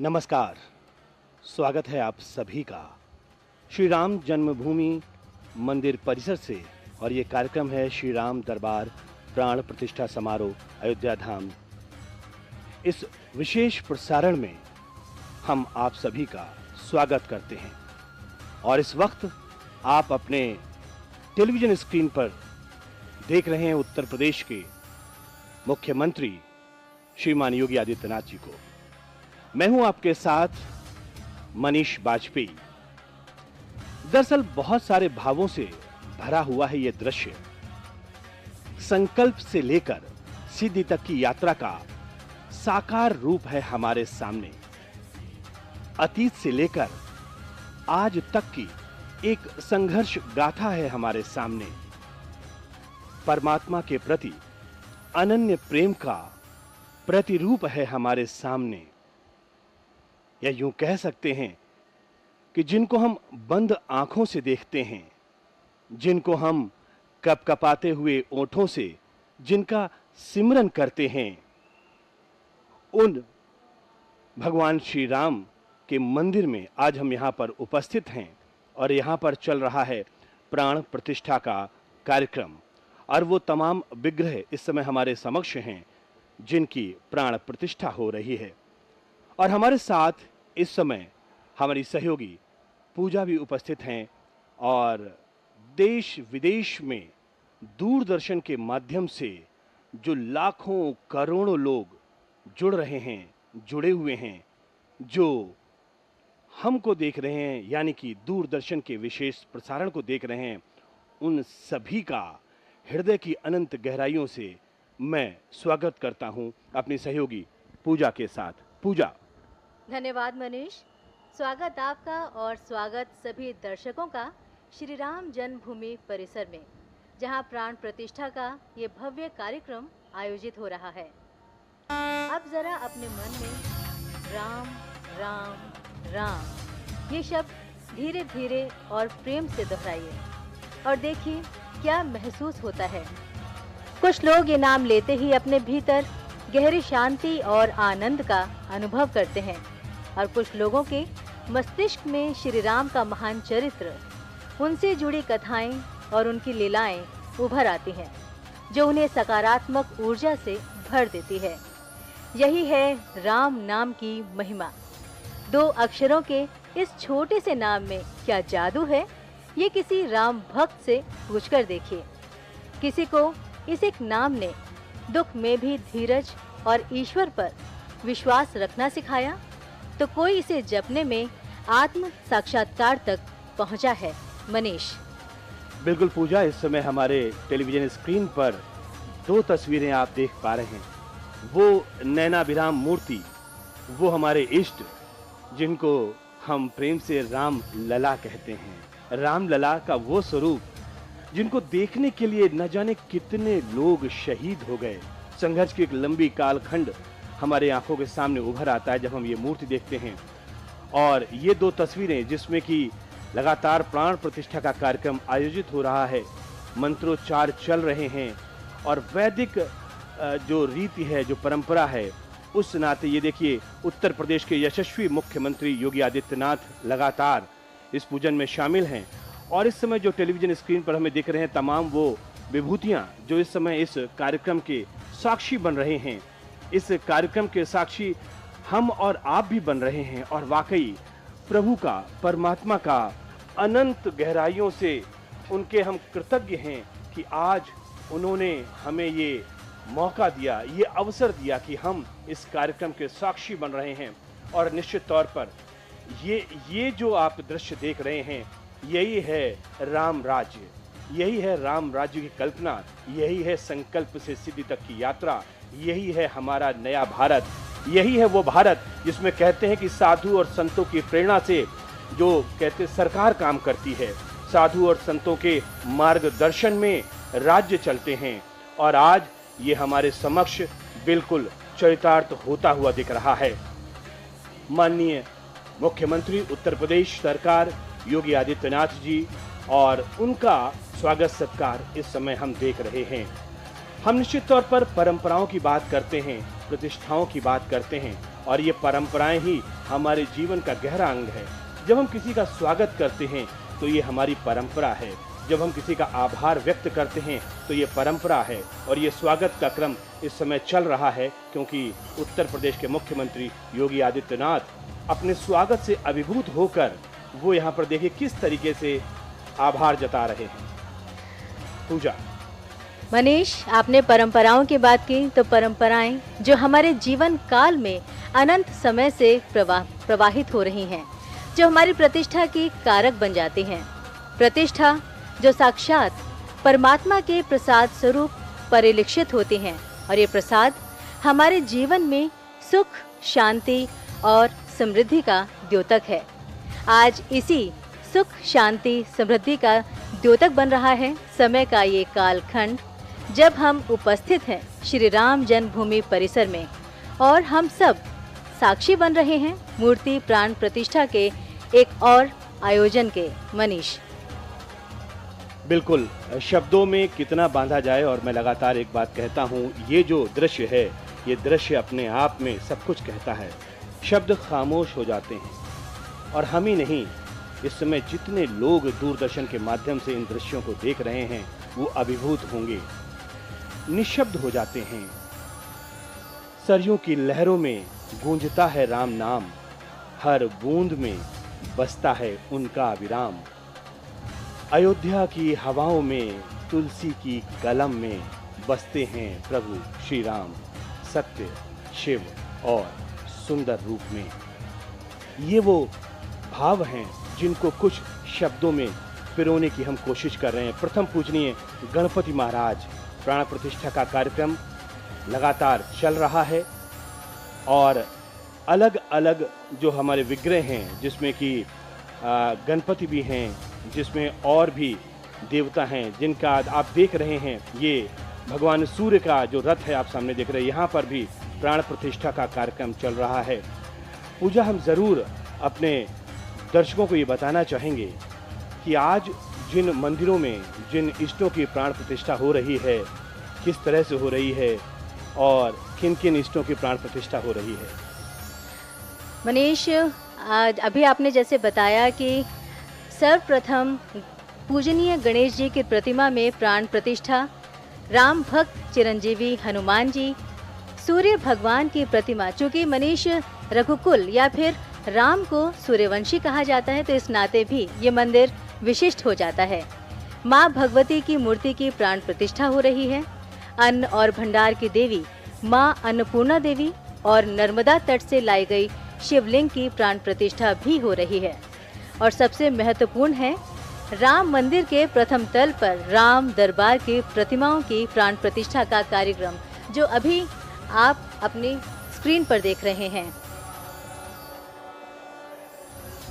नमस्कार। स्वागत है आप सभी का श्री राम जन्मभूमि मंदिर परिसर से और ये कार्यक्रम है श्री राम दरबार प्राण प्रतिष्ठा समारोह अयोध्या धाम। इस विशेष प्रसारण में हम आप सभी का स्वागत करते हैं और इस वक्त आप अपने टेलीविजन स्क्रीन पर देख रहे हैं उत्तर प्रदेश के मुख्यमंत्री श्रीमान योगी आदित्यनाथ जी को। मैं हूं आपके साथ मनीष बाजपेयी। दरअसल बहुत सारे भावों से भरा हुआ है यह दृश्य। संकल्प से लेकर सिद्धि तक की यात्रा का साकार रूप है हमारे सामने। अतीत से लेकर आज तक की एक संघर्ष गाथा है हमारे सामने। परमात्मा के प्रति अनन्य प्रेम का प्रतिरूप है हमारे सामने। या यूं कह सकते हैं कि जिनको हम बंद आंखों से देखते हैं, जिनको हम कपकपाते हुए ओंठों से जिनका सिमरन करते हैं, उन भगवान श्री राम के मंदिर में आज हम यहाँ पर उपस्थित हैं और यहाँ पर चल रहा है प्राण प्रतिष्ठा का कार्यक्रम। और वो तमाम विग्रह इस समय हमारे समक्ष हैं जिनकी प्राण प्रतिष्ठा हो रही है। और हमारे साथ इस समय हमारी सहयोगी पूजा भी उपस्थित हैं और देश विदेश में दूरदर्शन के माध्यम से जो लाखों करोड़ों लोग जुड़ रहे हैं, जुड़े हुए हैं, जो हमको देख रहे हैं यानी कि दूरदर्शन के विशेष प्रसारण को देख रहे हैं, उन सभी का हृदय की अनंत गहराइयों से मैं स्वागत करता हूं अपनी सहयोगी पूजा के साथ। पूजा। धन्यवाद मनीष। स्वागत आपका और स्वागत सभी दर्शकों का श्री राम जन्मभूमि परिसर में, जहां प्राण प्रतिष्ठा का ये भव्य कार्यक्रम आयोजित हो रहा है। अब जरा अपने मन में राम राम राम ये शब्द धीरे धीरे और प्रेम से दोहराइए और देखिए क्या महसूस होता है। कुछ लोग ये नाम लेते ही अपने भीतर गहरी शांति और आनंद का अनुभव करते हैं और कुछ लोगों के मस्तिष्क में श्री राम का महान चरित्र, उनसे जुड़ी कथाएं और उनकी लीलाएं उभर आती हैं, जो उन्हें सकारात्मक ऊर्जा से भर देती है। यही है राम नाम की महिमा। 2 अक्षरों के इस छोटे से नाम में क्या जादू है, ये किसी राम भक्त से पूछकर देखिए। किसी को इस एक नाम ने दुख में भी धीरज और ईश्वर पर विश्वास रखना सिखाया, तो कोई इसे जपने में आत्म साक्षात्कार तक पहुंचा है। मनीष। बिल्कुल पूजा, इस समय हमारे टेलीविजन स्क्रीन पर 2 तस्वीरें आप देख पा रहे हैं। वो नैनाभिराम मूर्ति, वो हमारे इष्ट जिनको हम प्रेम से राम लला कहते हैं। राम लला का वो स्वरूप जिनको देखने के लिए न जाने कितने लोग शहीद हो गए। संघर्ष की एक लंबी कालखंड हमारे आंखों के सामने उभर आता है जब हम ये मूर्ति देखते हैं। और ये 2 तस्वीरें जिसमें कि लगातार प्राण प्रतिष्ठा का कार्यक्रम आयोजित हो रहा है, मंत्रोच्चार चल रहे हैं और वैदिक जो रीति है, जो परंपरा है, उस नाते ये देखिए उत्तर प्रदेश के यशस्वी मुख्यमंत्री योगी आदित्यनाथ लगातार इस पूजन में शामिल हैं। और इस समय जो टेलीविजन स्क्रीन पर हमें दिख रहे हैं तमाम वो विभूतियां जो इस समय इस कार्यक्रम के साक्षी बन रहे हैं, इस कार्यक्रम के साक्षी हम और आप भी बन रहे हैं। और वाकई प्रभु का, परमात्मा का अनंत गहराइयों से उनके हम कृतज्ञ हैं कि आज उन्होंने हमें ये मौका दिया, ये अवसर दिया कि हम इस कार्यक्रम के साक्षी बन रहे हैं। और निश्चित तौर पर ये जो आप दृश्य देख रहे हैं, यही है राम राज्य, यही है राम राज्य की कल्पना, यही है संकल्प से सिद्धि तक की यात्रा, यही है हमारा नया भारत, यही है वो भारत जिसमें कहते हैं कि साधु और संतों की प्रेरणा से जो कहते सरकार काम करती है, साधु और संतों के मार्गदर्शन में राज्य चलते हैं। और आज ये हमारे समक्ष बिल्कुल चरितार्थ होता हुआ दिख रहा है। माननीय मुख्यमंत्री उत्तर प्रदेश सरकार योगी आदित्यनाथ जी और उनका स्वागत सत्कार इस समय हम देख रहे हैं। हम निश्चित तौर पर परंपराओं की बात करते हैं, प्रतिष्ठाओं की बात करते हैं और ये परंपराएं ही हमारे जीवन का गहरा अंग है। जब हम किसी का स्वागत करते हैं तो ये हमारी परंपरा है। जब हम किसी का आभार व्यक्त करते हैं तो ये परंपरा है। और ये स्वागत का क्रम इस समय चल रहा है, क्योंकि उत्तर प्रदेश के मुख्यमंत्री योगी आदित्यनाथ अपने स्वागत से अभिभूत होकर वो यहाँ पर देखिए किस तरीके से आभार जता रहे हैं। पूजा। मनीष, आपने परंपराओं की बात की, तो परंपराएं जो हमारे जीवन काल में अनंत समय से प्रवाहित हो रही हैं, जो हमारी प्रतिष्ठा की कारक बन जाती हैं। प्रतिष्ठा जो साक्षात परमात्मा के प्रसाद स्वरूप परिलक्षित होती हैं, और ये प्रसाद हमारे जीवन में सुख, शांति और समृद्धि का द्योतक है। आज इसी सुख, शांति, समृद्धि का द्योतक बन रहा है समय का ये कालखंड, जब हम उपस्थित हैं श्री राम जन्मभूमि परिसर में, और हम सब साक्षी बन रहे हैं मूर्ति प्राण प्रतिष्ठा के एक और आयोजन के। मनीष। बिल्कुल, शब्दों में कितना बांधा जाए, और मैं लगातार एक बात कहता हूँ, ये जो दृश्य है, ये दृश्य अपने आप में सब कुछ कहता है। शब्द खामोश हो जाते हैं, और हम ही नहीं, इस समय जितने लोग दूरदर्शन के माध्यम से इन दृश्यों को देख रहे हैं वो अभिभूत होंगे, निशब्द हो जाते हैं। सरयों की लहरों में गूंजता है राम नाम, हर बूंद में बसता है उनका विराम। अयोध्या की हवाओं में, तुलसी की कलम में बसते हैं प्रभु श्री राम, सत्य, शिव और सुंदर रूप में। ये वो भाव हैं जिनको कुछ शब्दों में पिरोने की हम कोशिश कर रहे हैं। प्रथम पूजनीय गणपति महाराज प्राण प्रतिष्ठा का कार्यक्रम लगातार चल रहा है, और अलग अलग जो हमारे विग्रह हैं, जिसमें कि गणपति भी हैं, जिसमें और भी देवता हैं, जिनका आप देख रहे हैं। ये भगवान सूर्य का जो रथ है आप सामने देख रहे हैं, यहाँ पर भी प्राण प्रतिष्ठा का कार्यक्रम चल रहा है। पूजा, हम ज़रूर अपने दर्शकों को ये बताना चाहेंगे कि आज जिन मंदिरों में जिन इष्टों की प्राण प्रतिष्ठा हो रही है, किस तरह से हो रही है, और किन किन इष्टों की प्राण प्रतिष्ठा हो रही है। मनीष, आज अभी आपने जैसे बताया कि सर्वप्रथम पूजनीय गणेश जी की प्रतिमा में प्राण प्रतिष्ठा, राम भक्त चिरंजीवी हनुमान जी, सूर्य भगवान की प्रतिमा, चूँकि मनीष रघुकुल या फिर राम को सूर्यवंशी कहा जाता है, तो इस नाते भी ये मंदिर विशिष्ट हो जाता है। माँ भगवती की मूर्ति की प्राण प्रतिष्ठा हो रही है। अन्न और भंडार की देवी माँ अन्नपूर्णा देवी और नर्मदा तट से लाई गई शिवलिंग की प्राण प्रतिष्ठा भी हो रही है। और सबसे महत्वपूर्ण है, राम मंदिर के प्रथम तल पर राम दरबार की प्रतिमाओं की प्राण प्रतिष्ठा का कार्यक्रम, जो अभी आप अपनी स्क्रीन पर देख रहे हैं।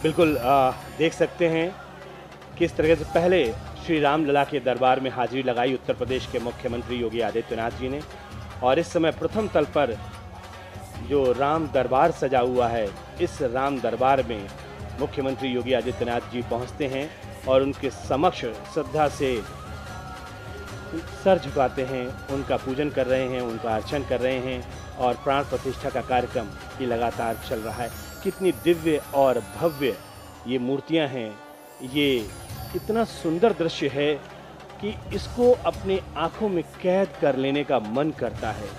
बिल्कुल, देख सकते हैं किस तरह से पहले श्री राम लला के दरबार में हाजिरी लगाई उत्तर प्रदेश के मुख्यमंत्री योगी आदित्यनाथ जी ने, और इस समय प्रथम तल पर जो राम दरबार सजा हुआ है, इस राम दरबार में मुख्यमंत्री योगी आदित्यनाथ जी पहुंचते हैं और उनके समक्ष श्रद्धा से सर झुकाते हैं, उनका पूजन कर रहे हैं, उनका अर्चन कर रहे हैं, और प्राण प्रतिष्ठा का कार्यक्रम ये लगातार चल रहा है। कितनी दिव्य और भव्य ये मूर्तियां हैं, ये इतना सुंदर दृश्य है कि इसको अपने आंखों में कैद कर लेने का मन करता है।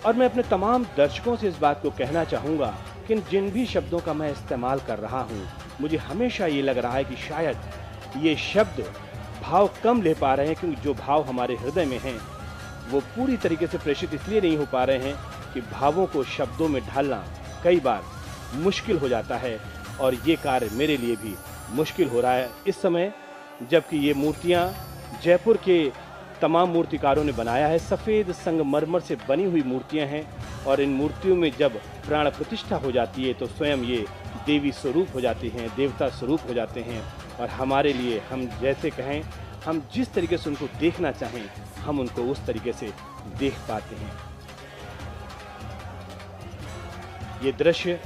और मैं अपने तमाम दर्शकों से इस बात को कहना चाहूँगा कि जिन भी शब्दों का मैं इस्तेमाल कर रहा हूँ, मुझे हमेशा ये लग रहा है कि शायद ये शब्द भाव कम ले पा रहे हैं, क्योंकि जो भाव हमारे हृदय में हैं वो पूरी तरीके से प्रेषित इसलिए नहीं हो पा रहे हैं कि भावों को शब्दों में ढालना कई बार मुश्किल हो जाता है, और ये कार्य मेरे लिए भी मुश्किल हो रहा है इस समय, जबकि ये मूर्तियाँ जयपुर के तमाम मूर्तिकारों ने बनाया है। सफ़ेद संगमरमर से बनी हुई मूर्तियाँ हैं, और इन मूर्तियों में जब प्राण प्रतिष्ठा हो जाती है तो स्वयं ये देवी स्वरूप हो जाती हैं, देवता स्वरूप हो जाते हैं। और हमारे लिए, हम जैसे कहें, हम जिस तरीके से उनको देखना चाहें, हम उनको उस तरीके से देख पाते हैं। ये दृश्य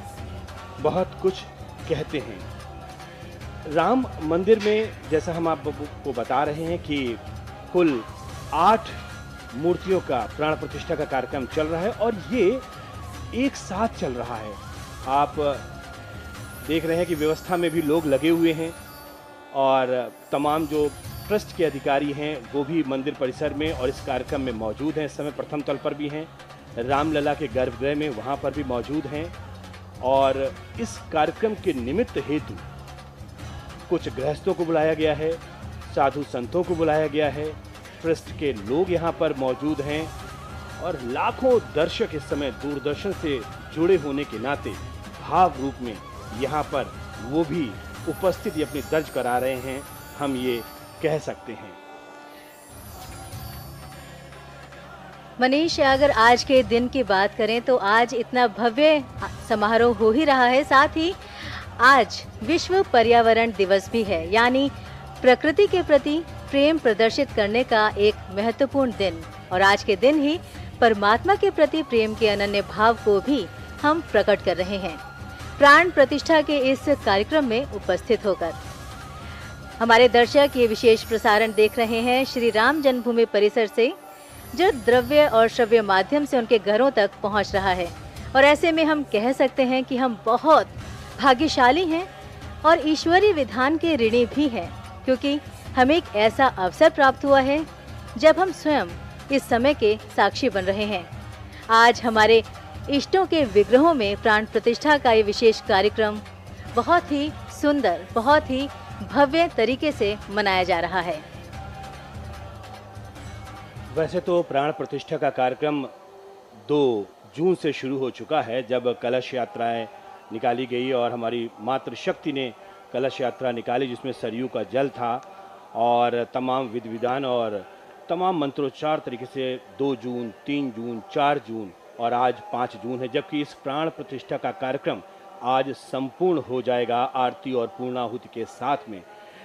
बहुत कुछ कहते हैं। राम मंदिर में जैसा हम आपको बता रहे हैं कि कुल 8 मूर्तियों का प्राण प्रतिष्ठा का कार्यक्रम चल रहा है, और ये एक साथ चल रहा है। आप देख रहे हैं कि व्यवस्था में भी लोग लगे हुए हैं और तमाम जो ट्रस्ट के अधिकारी हैं वो भी मंदिर परिसर में और इस कार्यक्रम में मौजूद हैं। इस समय प्रथम तल पर भी हैं, रामलला के गर्भगृह में वहाँ पर भी मौजूद हैं और इस कार्यक्रम के निमित्त हेतु कुछ गृहस्थों को बुलाया गया है, साधु संतों को बुलाया गया है, ट्रस्ट के लोग यहाँ पर मौजूद हैं और लाखों दर्शक इस समय दूरदर्शन से जुड़े होने के नाते भाव रूप में यहाँ पर वो भी उपस्थिति अपनी दर्ज करा रहे हैं, हम ये कह सकते हैं। मनीष, अगर आज के दिन की बात करें तो आज इतना भव्य समारोह हो ही रहा है, साथ ही आज विश्व पर्यावरण दिवस भी है, यानी प्रकृति के प्रति प्रेम प्रदर्शित करने का एक महत्वपूर्ण दिन। और आज के दिन ही परमात्मा के प्रति प्रेम के अनन्य भाव को भी हम प्रकट कर रहे हैं प्राण प्रतिष्ठा के इस कार्यक्रम में उपस्थित होकर। हमारे दर्शक ये विशेष प्रसारण देख रहे हैं श्री राम जन्मभूमि परिसर से, जो द्रव्य और श्रव्य माध्यम से उनके घरों तक पहुंच रहा है। और ऐसे में हम कह सकते हैं कि हम बहुत भाग्यशाली हैं और ईश्वरीय विधान के ऋणी भी हैं, क्योंकि हमें एक ऐसा अवसर प्राप्त हुआ है जब हम स्वयं इस समय के साक्षी बन रहे हैं। आज हमारे इष्टों के विग्रहों में प्राण प्रतिष्ठा का ये विशेष कार्यक्रम बहुत ही सुंदर, बहुत ही भव्य तरीके से मनाया जा रहा है। वैसे तो प्राण प्रतिष्ठा का कार्यक्रम 2 जून से शुरू हो चुका है, जब कलश यात्राएं निकाली गई और हमारी मातृशक्ति ने कलश यात्रा निकाली जिसमें सरयू का जल था और तमाम विधि विधान और तमाम मंत्रोच्चार तरीके से 2 जून, 3 जून, 4 जून और आज 5 जून है, जबकि इस प्राण प्रतिष्ठा का कार्यक्रम आज संपूर्ण हो जाएगा आरती और पूर्णाहुति के साथ में।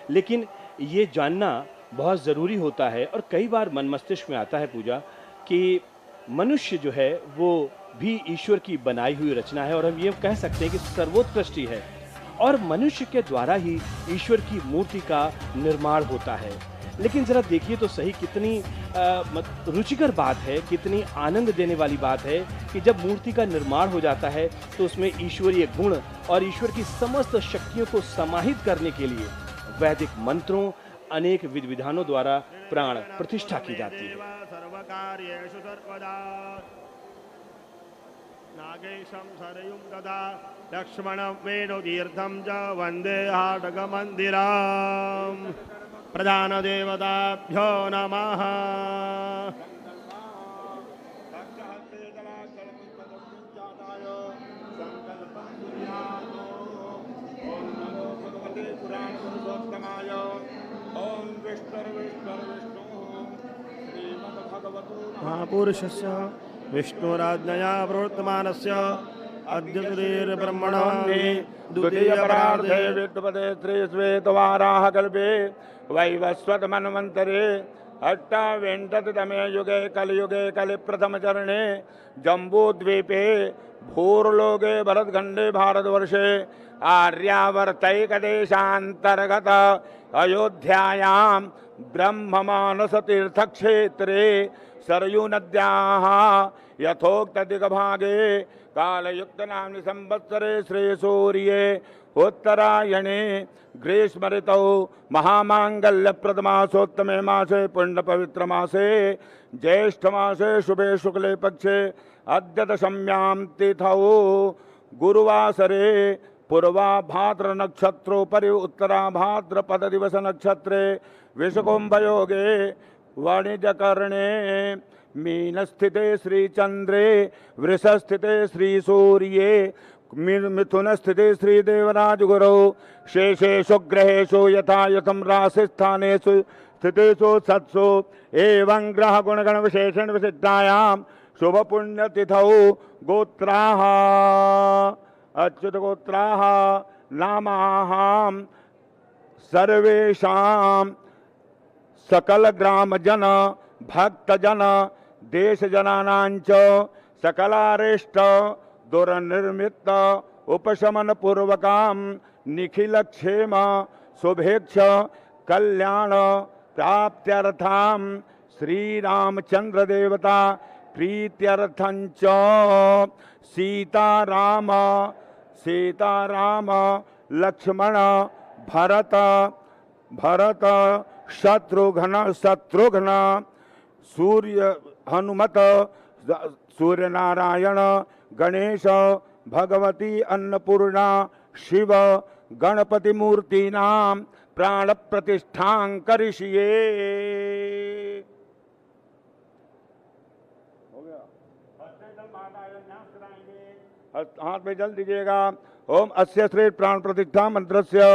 लेकिन ये जानना बहुत ज़रूरी होता है और कई बार मन मस्तिष्क में आता है पूजा कि मनुष्य जो है वो भी ईश्वर की बनाई हुई रचना है और हम ये कह सकते हैं कि सर्वोत्कृष्ट है और मनुष्य के द्वारा ही ईश्वर की मूर्ति का निर्माण होता है। लेकिन जरा देखिए तो सही, कितनी रुचिकर बात है, कितनी आनंद देने वाली बात है कि जब मूर्ति का निर्माण हो जाता है तो उसमें ईश्वरीय गुण और ईश्वर की समस्त शक्तियों को समाहित करने के लिए वैदिक मंत्रों, अनेक विधि विधानों द्वारा प्राण प्रतिष्ठा की जाती है। नागेशं सरयुं तदा लक्ष्मणं वेणुतीर्थं च वन्दे हाटकमन्दिरम् प्रधानदेवताभ्यो नमः। महापुरुषस्य विष्णुराज्ञया प्रवर्तमानस्य अद्य ब्रह्मणा द्वितीयपरार्धे विद्युपदे श्रीश्वेतवाराह कल्पे वैवस्वतमन्वन्तरे अष्टाविंशतितमे युगे कलियुगे कलिप्रथमचरणे जम्बूद्वीपे भूर्लोके भरतखण्डे भारतवर्षे आर्यावर्तैकदेशान्तर्गत अयोध्यायां ब्रह्ममानसतीर्थक्षेत्रे सरयूनद्याः यथोक्तदिग्भागे कालयुक्तनाम्नि संवत्सरे श्रीसूर्ये उत्तरायणे ग्रीष्म ऋतौ महामांगल्यप्रदमासोत्तमे मासे पुण्यपवित्रमासे ज्येष्ठमासे शुभे शुक्ले पक्षे अद्य दशम्यां तिथौ गुरुवासरे पूर्वाभाद्र नक्षत्रोपरि उत्तराभाद्रपद दिवस नक्षत्रे विषकुंभयोगे वाणिज्यकरणे मीनस्थिते श्रीचंद्रे वृषस्थिते श्रीसूर्ये मिथुनस्थिते श्रीदेवराजगुरौ शेषेषु ग्रहेषु यथा यथं राशिस्थानेषु स्थितेषु सत्सु एवं ग्रह गुणगण विशेषण विशिष्टायां शुभ पुण्यतिथौ गोत्राः अच्युत गोत्राः नामाहां सर्वेषां सकल ग्राम जन भक्त जन देश जनानांच सकलारेष्ट दुर्निर्मित उपशमन पूर्वकाम निखिल क्षेम शुभेच्छ कल्याण प्राप्त्यर्थाम श्री रामचंद्र देवता प्रीत्यर्थं च सीताराम सीताराम लक्ष्मण भरत भरत शत्रुघ्न शत्रुघ्न सूर्य हनुमत सूर्य नारायण गणेश भगवती अन्नपूर्णा शिव गणपति मूर्तीनां प्राण प्रतिष्ठां करिष्ये। हो गया, हाथ में जल दीजिएगा। ओम अस्य श्री प्राण प्रतिष्ठा मंत्रस्य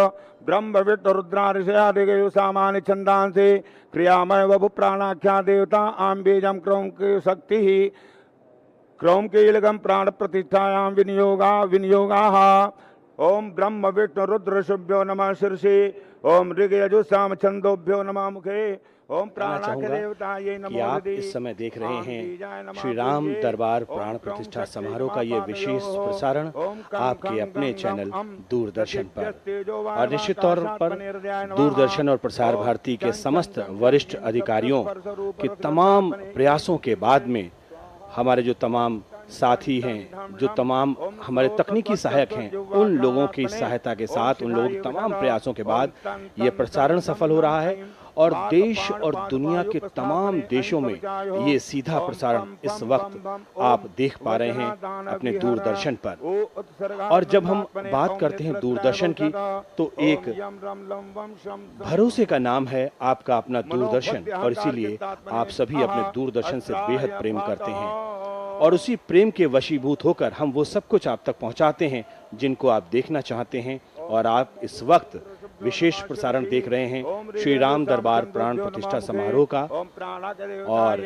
ब्रह्म विष्णु रुद्रा ऋषयादिगयो सामान्य छंदांसे क्रियामय वभु प्राणाख्या देवता आम बीजम क्रौम की शक्ति क्रौम कीलगम प्राण प्रतिष्ठायां विनियोगाः। ओम ब्रह्म विष्णु रुद्र शुभ्यो नमः शीर्षे ओम ऋग यजुसाम छंदोभ्यो नमः मुखे ओम प्राणाख्य देवताये नमो। कि आप इस समय देख रहे हैं श्री राम दरबार प्राण प्रतिष्ठा समारोह का ये विशेष प्रसारण आपके अपने चैनल दूरदर्शन पर, और निश्चित तौर पर दूरदर्शन और प्रसार भारती के समस्त वरिष्ठ अधिकारियों के तमाम प्रयासों के बाद में हमारे जो तमाम साथी हैं, जो तमाम हमारे तकनीकी सहायक हैं, उन लोगों की सहायता के साथ, उन लोगों के तमाम प्रयासों के बाद ये प्रसारण सफल हो रहा है और देश और दुनिया के तमाम देशों में ये सीधा प्रसारण इस वक्त आप देख पा रहे हैं अपने दूरदर्शन पर। और जब हम बात करते हैं दूरदर्शन की तो एक भरोसे का नाम है आपका अपना दूरदर्शन, और इसीलिए आप सभी अपने दूरदर्शन से बेहद प्रेम करते हैं और उसी प्रेम के वशीभूत होकर हम वो सब कुछ आप तक पहुंचाते हैं जिनको आप देखना चाहते हैं। और आप इस वक्त विशेष प्रसारण देख रहे हैं श्री राम दरबार प्राण प्रतिष्ठा समारोह का, और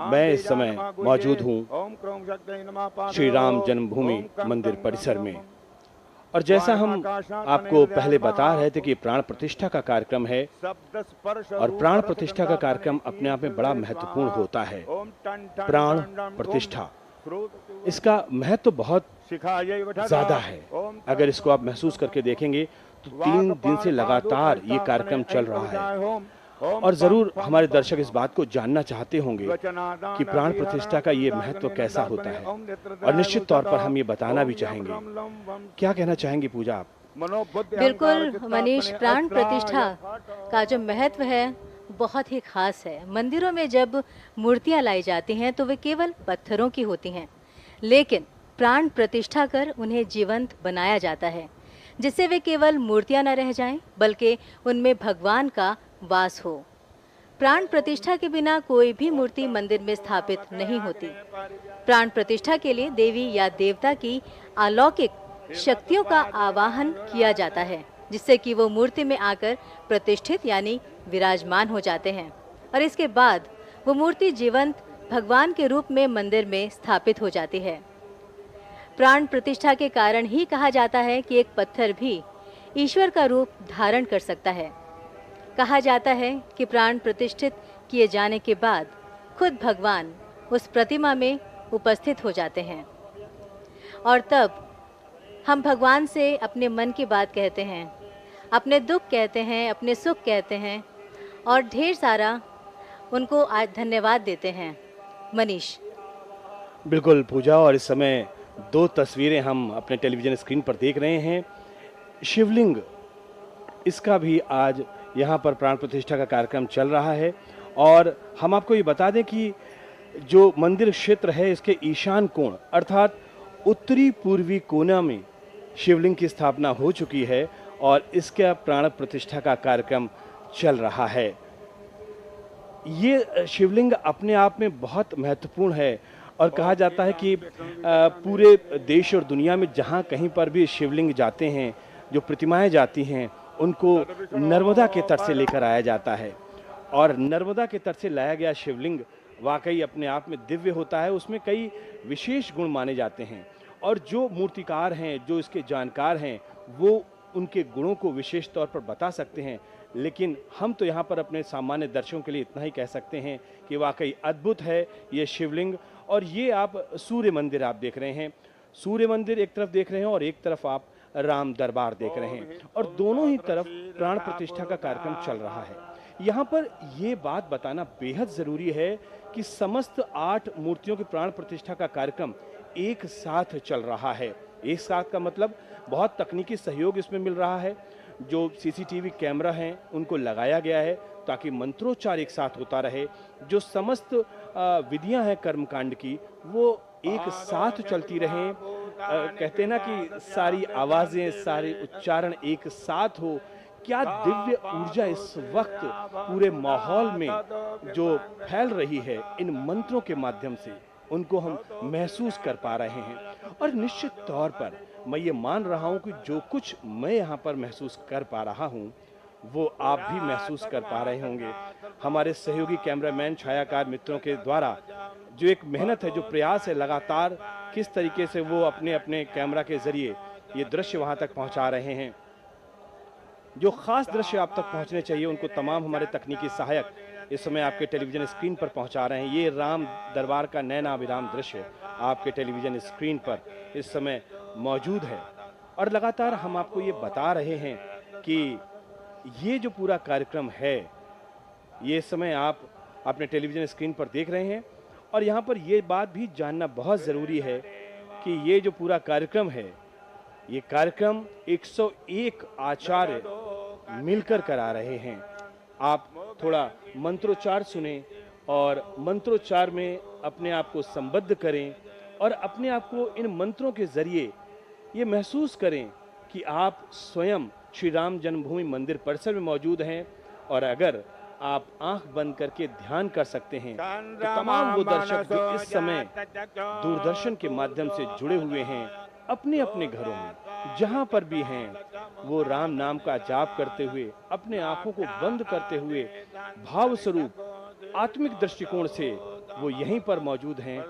मैं इस समय मौजूद हूं श्री राम जन्मभूमि मंदिर परिसर में। और जैसा हम आपको पहले बता रहे थे कि प्राण प्रतिष्ठा का कार्यक्रम है, और प्राण प्रतिष्ठा का कार्यक्रम अपने आप में बड़ा महत्वपूर्ण होता है। प्राण प्रतिष्ठा, इसका महत्व बहुत ज्यादा है। अगर इसको आप महसूस करके देखेंगे तो 3 दिन से लगातार ये कार्यक्रम चल रहा है, और जरूर हमारे दर्शक इस बात को जानना चाहते होंगे कि प्राण प्रतिष्ठा का ये महत्व कैसा होता है, और निश्चित तौर पर हम ये बताना भी चाहेंगे। क्या कहना चाहेंगी पूजा आप? बिल्कुल मनीष, प्राण प्रतिष्ठा का जो महत्व है बहुत ही खास है। मंदिरों में जब मूर्तियां लाई जाती हैं तो वे केवल पत्थरों की होती हैं, लेकिन प्राण प्रतिष्ठा कर उन्हें जीवंत बनाया जाता है, जिससे वे केवल मूर्तियां न रह जाएं, बल्कि उनमें भगवान का वास हो। प्राण प्रतिष्ठा के बिना कोई भी मूर्ति मंदिर में स्थापित नहीं होती। प्राण प्रतिष्ठा के लिए देवी या देवता की अलौकिक शक्तियों का आवाहन किया जाता है, जिससे कि वो मूर्ति में आकर प्रतिष्ठित यानी विराजमान हो जाते हैं, और इसके बाद वो मूर्ति जीवंत भगवान के रूप में मंदिर में स्थापित हो जाती है। प्राण प्रतिष्ठा के कारण ही कहा जाता है कि एक पत्थर भी ईश्वर का रूप धारण कर सकता है। कहा जाता है कि प्राण प्रतिष्ठित किए जाने के बाद खुद भगवान उस प्रतिमा में उपस्थित हो जाते हैं, और तब हम भगवान से अपने मन की बात कहते हैं, अपने दुख कहते हैं, अपने सुख कहते हैं, और ढेर सारा उनको आज धन्यवाद देते हैं। मनीष। बिल्कुल पूजा, और इस समय 2 तस्वीरें हम अपने टेलीविजन स्क्रीन पर देख रहे हैं। शिवलिंग, इसका भी आज यहाँ पर प्राण प्रतिष्ठा का कार्यक्रम चल रहा है, और हम आपको ये बता दें कि जो मंदिर क्षेत्र है इसके ईशान कोण अर्थात उत्तरी पूर्वी कोना में शिवलिंग की स्थापना हो चुकी है, और इसका प्राण प्रतिष्ठा का कार्यक्रम चल रहा है। ये शिवलिंग अपने आप में बहुत महत्वपूर्ण है, और कहा जाता है कि पूरे देश और दुनिया में जहाँ कहीं पर भी शिवलिंग जाते हैं, जो प्रतिमाएं जाती हैं, उनको नर्मदा के तट से लेकर आया जाता है, और नर्मदा के तट से लाया गया शिवलिंग वाकई अपने आप में दिव्य होता है। उसमें कई विशेष गुण माने जाते हैं, और जो मूर्तिकार हैं, जो इसके जानकार हैं, वो उनके गुणों को विशेष तौर पर बता सकते हैं। लेकिन हम तो यहाँ पर अपने सामान्य दर्शकों के लिए इतना ही कह सकते हैं कि वाकई अद्भुत है ये शिवलिंग। और ये आप सूर्य मंदिर आप देख रहे हैं, सूर्य मंदिर एक तरफ देख रहे हैं और एक तरफ आप राम दरबार देख रहे हैं, और दोनों ही तरफ प्राण प्रतिष्ठा का कार्यक्रम चल रहा है। यहाँ पर ये बात बताना बेहद ज़रूरी है कि समस्त 8 मूर्तियों की प्राण प्रतिष्ठा का कार्यक्रम एक साथ चल रहा है। एक साथ का मतलब बहुत तकनीकी सहयोग इसमें मिल रहा है। जो सीसीटीवी कैमरा हैं, उनको लगाया गया है ताकि मंत्रोच्चार एक साथ होता रहे। जो समस्त विधियां हैं कर्मकांड की, वो एक साथ चलती रहें। कहते हैं ना कि सारी आवाज़ें, सारे उच्चारण एक साथ हो। क्या दिव्य ऊर्जा इस वक्त पूरे माहौल में जो फैल रही है इन मंत्रों के माध्यम से, उनको हम महसूस कर पा रहे हैं। और निश्चित तौर पर मैं ये मान रहा हूं कि जो कुछ मैं यहाँ पर महसूस कर पा रहा हूं, वो आप भी महसूस कर पा रहे होंगे। हमारे सहयोगी कैमरामैन, छायाकार मित्रों के द्वारा जो एक मेहनत है, जो प्रयास है, लगातार किस तरीके से वो अपने-अपने कैमरा के ज़रिए ये दृश्य वहाँ तक पहुँचा रहे हैं। जो खास दृश्य आप तक पहुंचने चाहिए, उनको तमाम हमारे तकनीकी सहायक इस समय आपके टेलीविजन स्क्रीन पर पहुंचा रहे हैं। ये राम दरबार का नैनाभिराम दृश्य आपके टेलीविजन स्क्रीन पर इस समय मौजूद है। और लगातार हम आपको ये बता रहे हैं कि ये जो पूरा कार्यक्रम है, ये इस समय आप अपने टेलीविजन स्क्रीन पर देख रहे हैं। और यहाँ पर ये बात भी जानना बहुत ज़रूरी है कि ये जो पूरा कार्यक्रम है, ये कार्यक्रम 101 आचार्य मिलकर करा रहे हैं। आप थोड़ा मंत्रोच्चार सुने और मंत्रोच्चार में अपने आप को संबद्ध करें और अपने आप को इन मंत्रों के जरिए ये महसूस करें कि आप स्वयं श्री राम जन्मभूमि मंदिर परिसर में मौजूद हैं। और अगर आप आंख बंद करके ध्यान कर सकते हैं तो तमाम वो दर्शक जो इस समय दूरदर्शन के माध्यम से जुड़े हुए हैं, अपने अपने घरों में जहां पर भी हैं, वो राम नाम का जाप करते हुए, अपने आंखों को बंद करते हुए भाव स्वरूप आत्मिक दृष्टिकोण से वो यहीं पर मौजूद हैं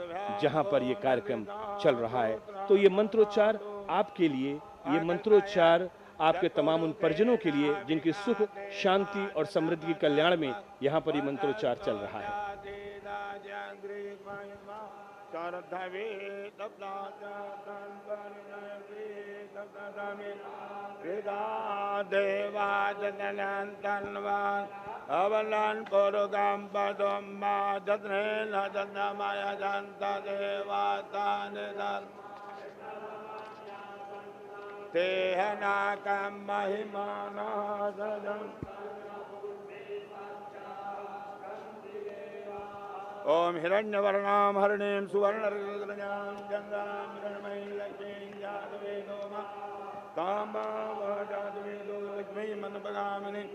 जहां पर ये कार्यक्रम चल रहा है। तो ये मंत्रोच्चार आपके लिए, ये मंत्रोच्चार आपके तमाम उन परिजनों के लिए जिनकी सुख, शांति और समृद्धि के कल्याण में यहाँ पर ये मंत्रोच्चार चल रहा है। अवलन पुरुगम पदम जत्ने न जन्मय जंत देवातान तेहनाकं महिमाना सदं ओम हिरण्यवर्णां हरिणीं सुवर्णरजनीं गंगां हिरण्मयीं लक्ष्मीं जातवेदोमा ताम्बावजातवेदो लक्ष्मीं मनपगामिनीं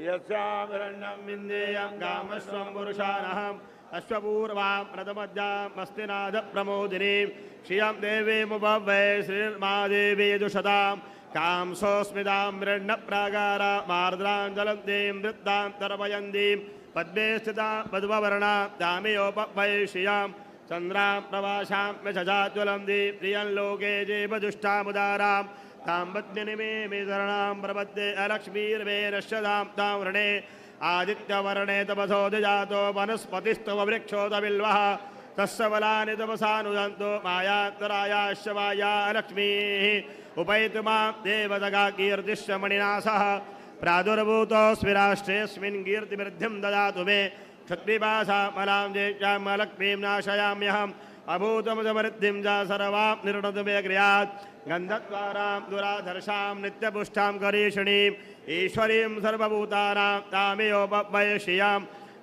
यस्यां हिरण्यं विन्देयं गामस्वं पुरुषानहम् अश्वपूर्वां रथमध्यां मस्तिनाथ प्रमोदिनीं श्रियं देवीमुपवै श्रीर्मादेवी दुषदां कांसोस्मितां मृण्णप्राकारा मार्द्रां जलन्तीं वृत्तां तर्पयन्तीं पद्मे स्थितां पद्मवर्णां दामियोपवै श्रियां चन्द्रां प्रवासां यशजाज्वलन्तीं प्रियं लोके जीवदुष्टामुदारां तां पद्मिनीमे शरणां प्रपद्ये अलक्ष्मीर्वेरश्यदां तां वृणे आदित्यवर्णे तपसो जातो वनस्पतिस्तव वृक्षोत बिल्वः तस्य बलानि तपसानुदन्तो मायान्तरायाश्च माया लक्ष्मीः उपैतु मां देवदगा कीर्तिश्च मणिनासः प्रादुर्भूतोऽस्मि राष्ट्रेऽस्मिन् कीर्तिवृद्धिं ददातु मे क्षत्रिपाशा मलां जेष्यां लक्ष्मीं नाशयाम्यहम् अभूतमसमृद्धिं च सर्वां निर्णतु मे गृहात् गन्धद्वारां दुराधर्षां नित्यपुष्टां करीषिणीम् ईश्वरीं सर्वभूतानां तामेयोपवै श्रियां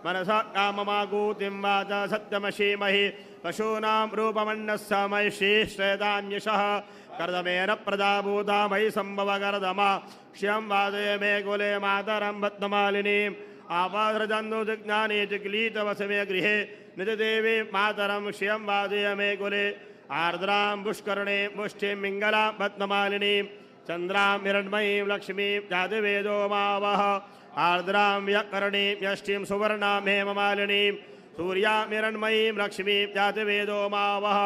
मनसा काममाकूतिं वाचा सत्यमशीमहि पशूनां रूपमन्नस्य मयि श्रीश्रेतान्यशः कर्दमेन प्रदाभूता मयि सम्भवकर्दमा श्रियं वादय मे कुले मातरं पद्ममालिनीम् आपादृजन्दुजिज्ञाने चिक्लीतवसमे गृहे निजदेवी मातरं श्रियं वादय मे कुले आर्द्रां पुष्करणे मुष्टिं मिङ्गलां पद्ममालिनीं चन्द्रां हिरण्मयीं लक्ष्मीं जातिवेदो मावः आर्द्रां व्यकरणीं यष्टिं सुवर्णां हेममालिनीं सूर्यां हिरण्मयीं लक्ष्मीं जातिवेदो मावः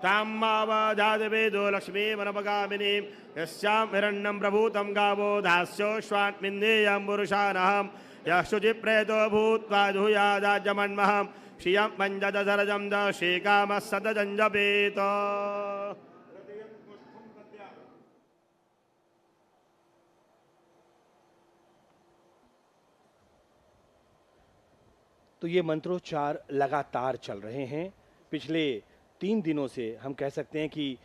तां माव जातिवेदो लक्ष्मीमनपगामिनीं यस्यां हिरण्यं प्रभूतं गावो दास्योश्वान्विन्देयं पुरुषानहं यः शुचिप्रेतो भूत्वा धूयादाजमन्महं श्रियं पञ्चदशरजं दशीकामः सततं जपेत। तो ये मंत्रोच्चार लगातार चल रहे हैं। पिछले 3 दिनों से हम कह सकते हैं कि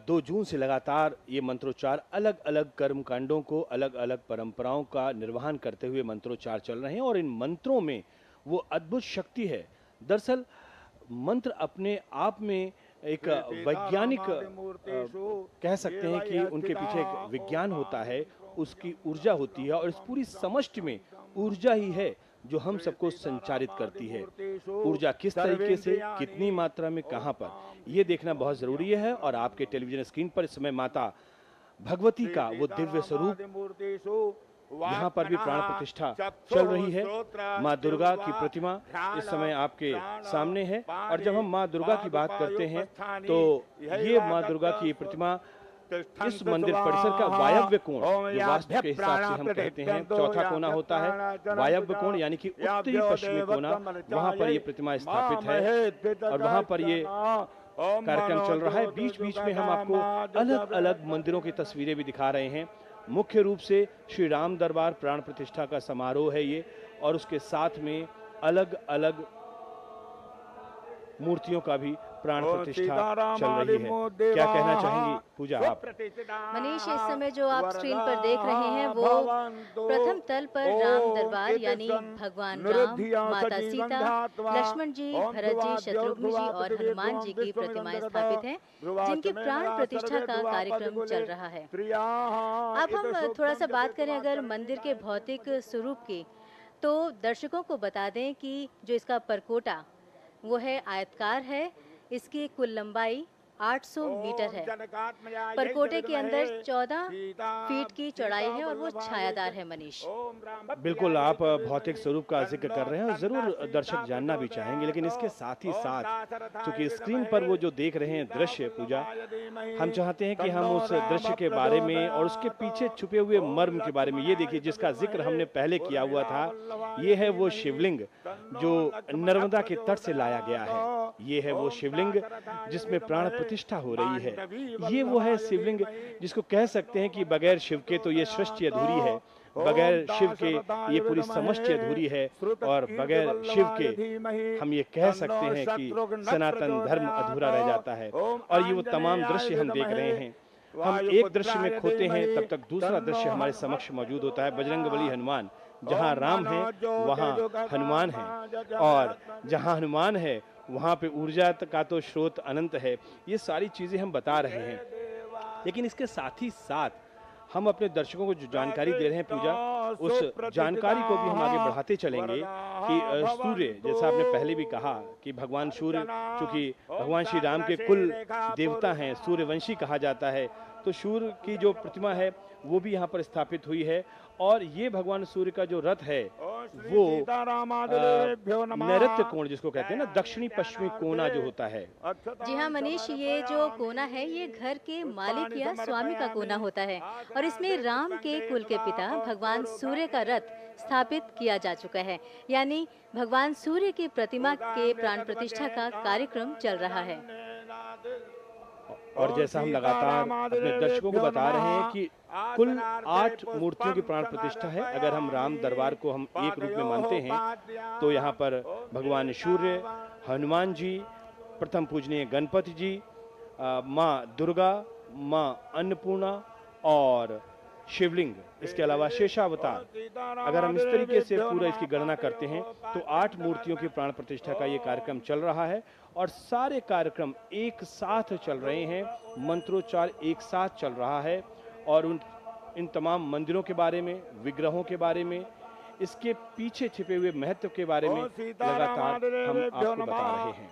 2 जून से लगातार ये मंत्रोच्चार अलग अलग कर्मकांडों को, अलग अलग परंपराओं का निर्वहन करते हुए मंत्रोच्चार चल रहे हैं और इन मंत्रों में वो अद्भुत शक्ति है। दरअसल मंत्र अपने आप में एक वैज्ञानिक कह सकते हैं कि उनके पीछे एक विज्ञान होता है, उसकी ऊर्जा होती है और इस पूरी समष्टि में ऊर्जा ही है जो हम सबको संचारित करती है। ऊर्जा किस तरीके से, कितनी मात्रा में, कहाँ पर, ये देखना बहुत जरूरी है। और आपके टेलीविजन स्क्रीन पर इस समय माता भगवती का वो दिव्य स्वरूप, यहाँ पर भी प्राण प्रतिष्ठा चल रही है। माँ दुर्गा की प्रतिमा इस समय आपके सामने है और जब हम माँ दुर्गा की बात करते हैं तो ये माँ दुर्गा की प्रतिमा इस मंदिर परिसर का वायव्य कोण, जो वास्तु के हिसाब से हम कहते हैं चौथा कोना होता है, वायव्य कोण यानी कि उत्तरी पश्चिमी कोना, वहां पर ये प्रतिमा स्थापित है और वहां पर ये कार्यक्रम चल रहा है। बीच बीच में हम आपको अलग अलग मंदिरों की तस्वीरें भी दिखा रहे हैं। मुख्य रूप से श्री राम दरबार प्राण प्रतिष्ठा का समारोह है ये, और उसके साथ में अलग अलग मूर्तियों का भी प्राण प्रतिष्ठा चल रही है। क्या कहना चाहेंगी पूजा आप? मनीष, इस समय जो आप स्क्रीन पर देख रहे हैं वो प्रथम तल पर राम दरबार यानी भगवान राम, माता सीता, लक्ष्मण जी, भरत जी, शत्रुघ्न जी और हनुमान जी की प्रतिमाएं स्थापित हैं, जिनकी प्राण प्रतिष्ठा का कार्यक्रम चल रहा है। अब हम थोड़ा सा बात करें अगर मंदिर के भौतिक स्वरूप की, तो दर्शकों को बता दें कि जो इसका परकोटा वो है आयतकार है। इसकी कुल लंबाई 800 मीटर है। परकोटे के अंदर 14 फीट की चौड़ाई है और वो छायादार है। मनीष, बिल्कुल आप भौतिक स्वरूप का जिक्र कर रहे हैं और जरूर दर्शक जानना भी चाहेंगे, लेकिन इसके साथ ही साथ चूंकि स्क्रीन पर वो जो देख रहे हैं दृश्य पूजा, हम चाहते हैं कि हम उस दृश्य के बारे में और उसके पीछे छुपे हुए मर्म के बारे में, ये देखिए जिसका जिक्र हमने पहले किया हुआ था, ये है वो शिवलिंग जो नर्मदा के तट से लाया गया है। ये है वो शिवलिंग जिसमें प्राण प्रतिष्ठा हो रही है। ये वो है शिवलिंग जिसको कह सकते हैं कि बगैर शिव के तो ये सृष्टि अधूरी है, बगैर शिव के ये पूरी समष्टि अधूरी है और बगैर शिव के हम ये कह सकते हैं कि सनातन धर्म अधूरा रह जाता है। और ये वो तमाम दृश्य हम देख रहे हैं। हम एक दृश्य में खोते हैं तब तक दूसरा दृश्य हमारे समक्ष मौजूद होता है। बजरंगबली हनुमान, जहाँ राम है वहाँ हनुमान है, और जहाँ हनुमान है वहाँ पे ऊर्जा का तो स्रोत अनंत है। ये सारी चीजें हम बता रहे हैं, लेकिन इसके साथ ही साथ हम अपने दर्शकों को जो जानकारी दे रहे हैं पूजा, उस जानकारी को भी हम आगे बढ़ाते चलेंगे कि सूर्य, जैसा आपने पहले भी कहा कि भगवान सूर्य चूंकि भगवान श्री राम के कुल देवता हैं, सूर्यवंशी कहा जाता है, तो सूर्य की जो प्रतिमा है वो भी यहाँ पर स्थापित हुई है। और ये भगवान सूर्य का जो रथ है वो नैऋत्य कोण जिसको कहते हैं ना, दक्षिणी पश्चिमी कोना जो होता है। जी हाँ मनीष, ये जो कोना है ये घर के मालिक या स्वामी का कोना होता है और इसमें राम के कुल के पिता भगवान सूर्य का रथ स्थापित किया जा चुका है, यानी भगवान सूर्य की प्रतिमा के प्राण प्रतिष्ठा का कार्यक्रम चल रहा है। और जैसा हम लगातार अपने दर्शकों को बता रहे हैं कि कुल 8 मूर्तियों की प्राण प्रतिष्ठा है। अगर हम राम दरबार को हम एक रूप में मानते हैं तो यहाँ पर भगवान सूर्य, हनुमान जी, प्रथम पूजनीय गणपति जी, माँ दुर्गा, माँ अन्नपूर्णा और शिवलिंग, इसके अलावा शेषावतार। अगर हम इस तरीके से पूरा इसकी गणना करते हैं तो 8 मूर्तियों की प्राण प्रतिष्ठा का ये कार्यक्रम चल रहा है और सारे कार्यक्रम एक साथ चल रहे हैं, मंत्रोच्चार एक साथ चल रहा है और इन तमाम मंदिरों के बारे में, विग्रहों के बारे में, इसके पीछे छिपे हुए महत्व के बारे में लगातार हम आपको बता रहे हैं।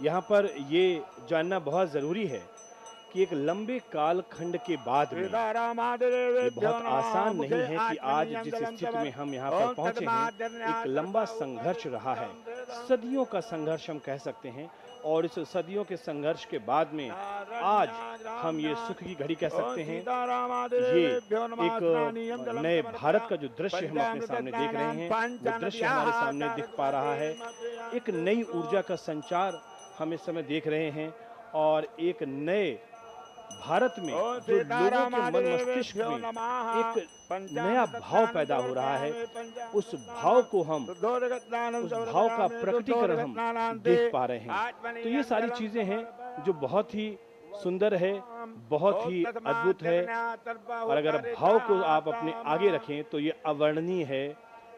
यहाँ पर ये जानना बहुत जरूरी है कि एक लंबे काल खंड के बाद में ये बहुत आसान नहीं है कि आज जिस स्थिति में हम यहाँ पर पहुंचे हैं, एक लंबा संघर्ष रहा है, सदियों का संघर्ष हम कह सकते हैं। और इस सदियों के संघर्ष के बाद में आज हम ये सुख की घड़ी कह सकते हैं। ये एक नए भारत का जो दृश्य हम अपने सामने देख रहे हैं, वो दृश्य हमारे सामने दिख पा रहा है। एक नई ऊर्जा का संचार हम इस समय देख रहे हैं और एक नए भारत में जो लोगों के मन मस्तिष्क में एक नया भाव पैदा हो रहा है, उस भाव को उस भाव का प्रकटीकरण हम देख पा रहे हैं। तो ये सारी चीजें हैं जो बहुत ही सुंदर है, बहुत ही अद्भुत है, और अगर भाव को आप अपने आगे रखें तो ये अवर्णनीय है,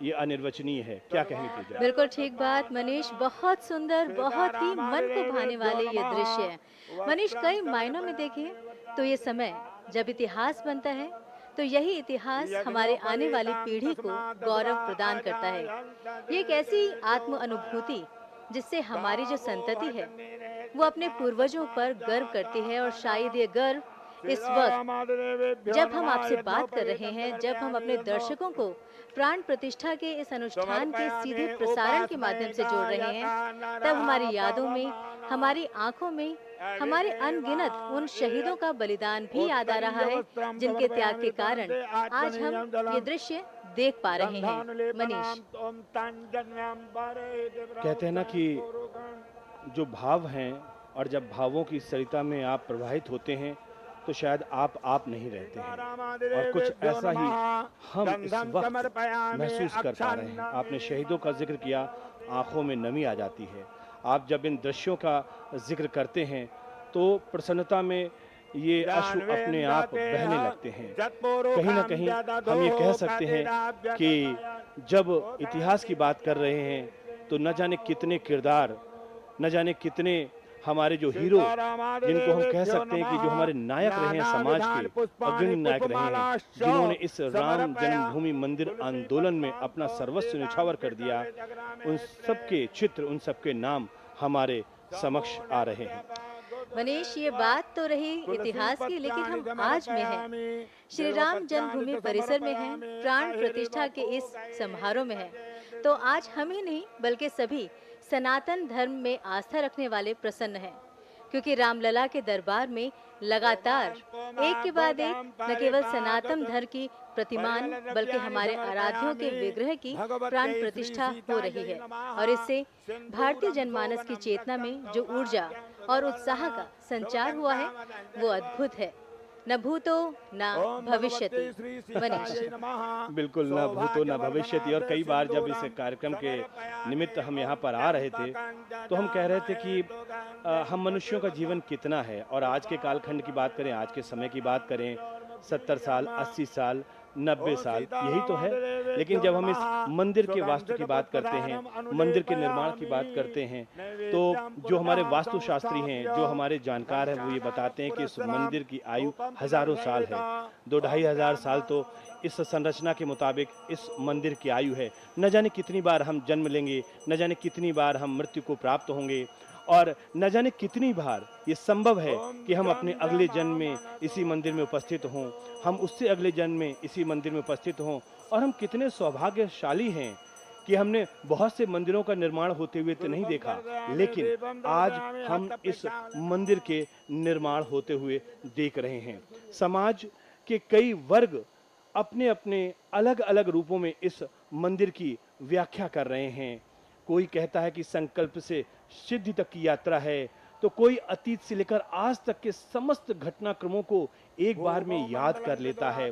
ये अनिर्वचनीय है। क्या कहेंगे पूजा? बिल्कुल ठीक बात मनीष, बहुत सुंदर, बहुत ही मन को भाने वाले ये दृश्य है। मनीष, कई मायनों में देखें तो ये समय जब इतिहास बनता है तो यही इतिहास हमारे आने वाली पीढ़ी को गौरव प्रदान करता है। ये एक ऐसी आत्म अनुभूति जिससे हमारी जो संतति है वो अपने पूर्वजों पर गर्व करती है, और शायद ये गर्व इस वक्त जब हम आपसे बात कर रहे हैं, जब हम अपने दर्शकों को प्राण प्रतिष्ठा के इस अनुष्ठान के सीधे प्रसारण के माध्यम से जोड़ रहे हैं, तब हमारी यादों में, हमारी आंखों में हमारे अनगिनत उन शहीदों का बलिदान भी याद आ रहा है, जिनके त्याग के कारण आज हम ये दृश्य देख पा रहे हैं। मनीष, कहते हैं ना कि जो भाव हैं, और जब भावों की सरिता में आप प्रवाहित होते हैं तो शायद आप नहीं रहते हैं, और कुछ ऐसा ही हम इस वक्त महसूस कर पा रहे हैं। आपने शहीदों का जिक्र किया, आंखों में नमी आ जाती है। आप जब इन दृश्यों का जिक्र करते हैं तो प्रसन्नता में ये अश्रु अपने आप बहने लगते हैं। कहीं ना कहीं हम ये कह सकते हैं कि जब इतिहास की बात कर रहे हैं तो न जाने कितने किरदार, न जाने कितने हमारे जो हीरो, जिनको हम कह सकते हैं कि जो हमारे नायक रहे हैं, समाज के अग्रणी नायक रहे हैं, जिन्होंने इस राम जन्मभूमि मंदिर आंदोलन में अपना सर्वस्व न्यौछावर कर दिया, उन सबके चित्र, उन सबके नाम हमारे समक्ष आ रहे हैं। मनीष, ये बात तो रही इतिहास की, लेकिन हम आज में हैं, श्री राम जन्मभूमि परिसर में हैं, प्राण प्रतिष्ठा के इस समारोह में हैं। तो आज हम ही नहीं बल्कि सभी सनातन धर्म में आस्था रखने वाले प्रसन्न हैं, क्योंकि रामलला के दरबार में लगातार एक के बाद एक न केवल सनातन धर्म की प्रतिमान बल्कि हमारे आराध्यों के विग्रह की प्राण प्रतिष्ठा हो रही है, और इससे भारतीय जनमानस की चेतना में जो ऊर्जा और उत्साह का संचार हुआ है वो अद्भुत है। न भूतो न भविष्यति। मनीष, बिल्कुल, न भूतो न भविष्यति। और कई बार जब इस कार्यक्रम के निमित्त हम यहाँ पर आ रहे थे तो हम कह रहे थे कि हम मनुष्यों का जीवन कितना है, और आज के कालखंड की बात करें, आज के समय की बात करें, 70 साल, 80 साल, 90 साल, यही तो है। लेकिन जब हम इस मंदिर के वास्तु की बात करते हैं, मंदिर के निर्माण की बात करते हैं, तो जो हमारे वास्तुशास्त्री हैं, जो हमारे जानकार हैं, वो ये बताते हैं कि इस मंदिर की आयु हजारों साल है। 2-2.5 हजार साल तो इस संरचना के मुताबिक इस मंदिर की आयु है। न जाने कितनी बार हम जन्म लेंगे, न जाने कितनी बार हम मृत्यु को प्राप्त होंगे, और न जाने कितनी बार ये संभव है कि हम अपने अगले जन्म में इसी मंदिर में उपस्थित हों, हम उससे अगले जन्म में इसी मंदिर में उपस्थित हों। और हम कितने सौभाग्यशाली हैं कि हमने बहुत से मंदिरों का निर्माण होते हुए तो नहीं देखा, लेकिन आज हम इस मंदिर के निर्माण होते हुए देख रहे हैं। समाज के कई वर्ग अपने अपने अलग अलग रूपों में इस मंदिर की व्याख्या कर रहे हैं। कोई कहता है कि संकल्प से सिद्धि तक की यात्रा है, तो कोई अतीत से लेकर आज तक के समस्त घटनाक्रमों को एक बार में याद कर लेता है।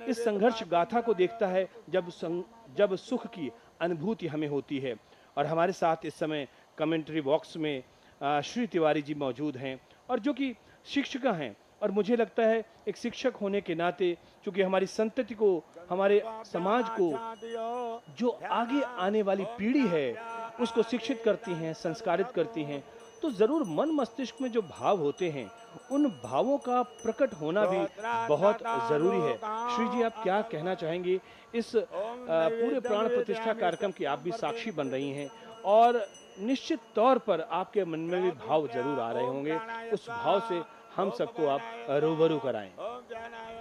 इस संघर्ष गाथा को देखता है जब सुख की अनुभूति हमें होती है। और हमारे साथ इस समय कमेंट्री बॉक्स में श्री तिवारी जी मौजूद हैं, और जो कि शिक्षिका हैं, और मुझे लगता है एक शिक्षक होने के नाते, चूंकि हमारी संतति को, हमारे समाज को, जो आगे आने वाली पीढ़ी है उसको शिक्षित करती हैं, संस्कारित करती हैं, तो जरूर मन मस्तिष्क में जो भाव होते हैं उन भावों का प्रकट होना भी बहुत जरूरी है। श्री जी, आप क्या कहना चाहेंगे? इस पूरे प्राण प्रतिष्ठा कार्यक्रम की आप भी साक्षी बन रही हैं, और निश्चित तौर पर आपके मन में भी भाव जरूर आ रहे होंगे। उस भाव से हम सबको आप रूबरू कराएं।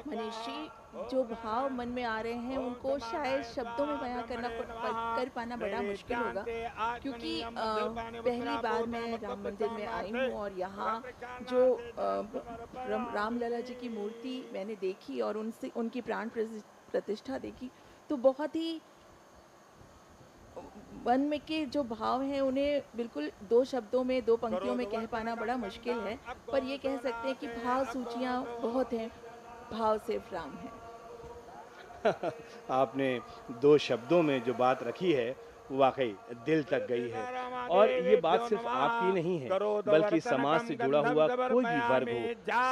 मनीष जी, जो भाव मन में आ रहे हैं उनको शायद शब्दों में बयां कर पाना बड़ा मुश्किल होगा, क्योंकि पहली बार मैं राम मंदिर में आई हूँ, और यहाँ जो रामलला जी की मूर्ति मैंने देखी और उनसे उनकी प्राण प्रतिष्ठा देखी, तो बहुत ही मन में के जो भाव हैं उन्हें बिल्कुल 2 शब्दों में, 2 पंक्तियों में कह पाना बड़ा मुश्किल है, पर ये कह सकते हैं कि भाव सूचियाँ बहुत हैं, भाव सिर्फ राम है। आपने 2 शब्दों में जो बात रखी है वो वाकई दिल तक गई है। और ये बात सिर्फ आपकी नहीं है, बल्कि समाज से जुड़ा हुआ कोई भी वर्ग हो,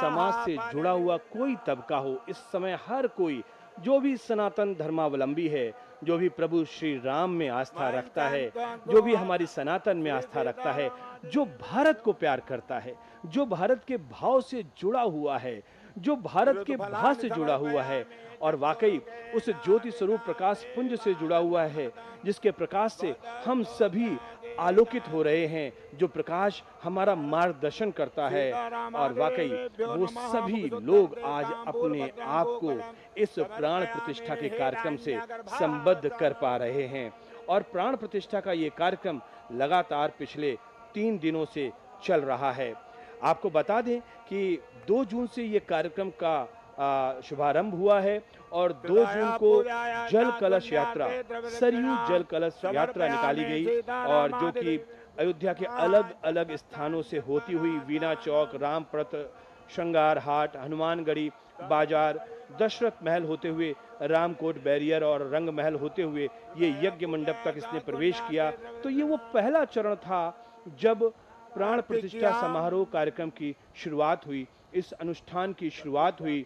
समाज से जुड़ा हुआ कोई तबका हो, इस समय हर कोई जो भी सनातन धर्मावलंबी है, जो भी प्रभु श्री राम में आस्था रखता है, जो भी हमारी सनातन में आस्था रखता है, जो भारत को प्यार करता है, जो भारत के भाव से जुड़ा हुआ है, जो भारत के भाव से जुड़ा हुआ है और वाकई उस ज्योति स्वरूप प्रकाश पुंज से जुड़ा हुआ है, जिसके प्रकाश से हम सभी आलोकित हो रहे हैं, जो प्रकाश हमारा मार्गदर्शन करता है। और वाकई वो सभी लोग आज अपने आप को इस प्राण प्रतिष्ठा के कार्यक्रम से संबद्ध कर पा रहे हैं। और प्राण प्रतिष्ठा का ये कार्यक्रम लगातार पिछले 3 दिनों से चल रहा है। आपको बता दें कि 2 जून से ये कार्यक्रम का शुभारंभ हुआ है और 2 जून को जल कलश यात्रा, सरयू जल कलश यात्रा निकाली गई और जो कि अयोध्या के अलग अलग स्थानों से होती हुई वीना चौक, रामप्रत, श्रृंगार हाट, हनुमानगढ़ी बाजार, दशरथ महल होते हुए रामकोट बैरियर और रंग महल होते हुए ये यज्ञ मंडप तक इसने प्रवेश किया। तो ये वो पहला चरण था जब प्राण प्रतिष्ठा समारोह कार्यक्रम की शुरुआत हुई, इस अनुष्ठान की शुरुआत हुई।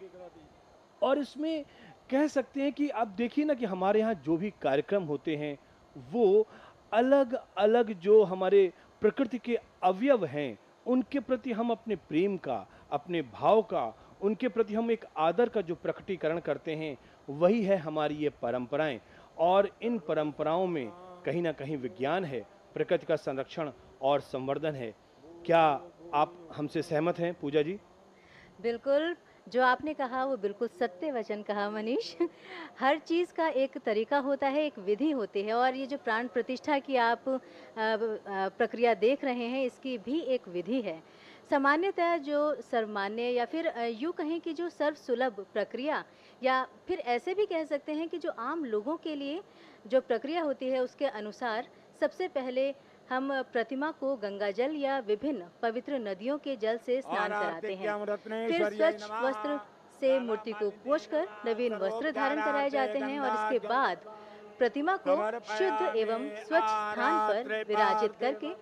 और इसमें कह सकते हैं कि आप देखिए ना कि हमारे यहाँ जो भी कार्यक्रम होते हैं वो अलग अलग जो हमारे प्रकृति के अवयव हैं उनके प्रति हम अपने प्रेम का, अपने भाव का, उनके प्रति हम एक आदर का जो प्रकटीकरण करते हैं, वही है हमारी ये परंपराएं। और इन परंपराओं में कहीं ना कहीं विज्ञान है, प्रकृति का संरक्षण और संवर्धन है। क्या आप हमसे सहमत हैं पूजा जी? बिल्कुल, जो आपने कहा वो बिल्कुल सत्य वचन कहा मनीष। हर चीज़ का एक तरीका होता है, एक विधि होती है और ये जो प्राण प्रतिष्ठा की आप प्रक्रिया देख रहे हैं, इसकी भी एक विधि है। सामान्यतः जो सर्वमान्य या फिर यूँ कहें कि जो सर्वसुलभ प्रक्रिया या फिर ऐसे भी कह सकते हैं कि जो आम लोगों के लिए जो प्रक्रिया होती है उसके अनुसार सबसे पहले हम प्रतिमा को गंगाजल या विभिन्न पवित्र नदियों के जल से स्नान कराते हैं। फिर स्वच्छ वस्त्र से मूर्ति को पोंछकर नवीन वस्त्र धारण कराए जाते हैं और इसके बाद प्रतिमा को शुद्ध एवं स्वच्छ स्थान पर विराजित करके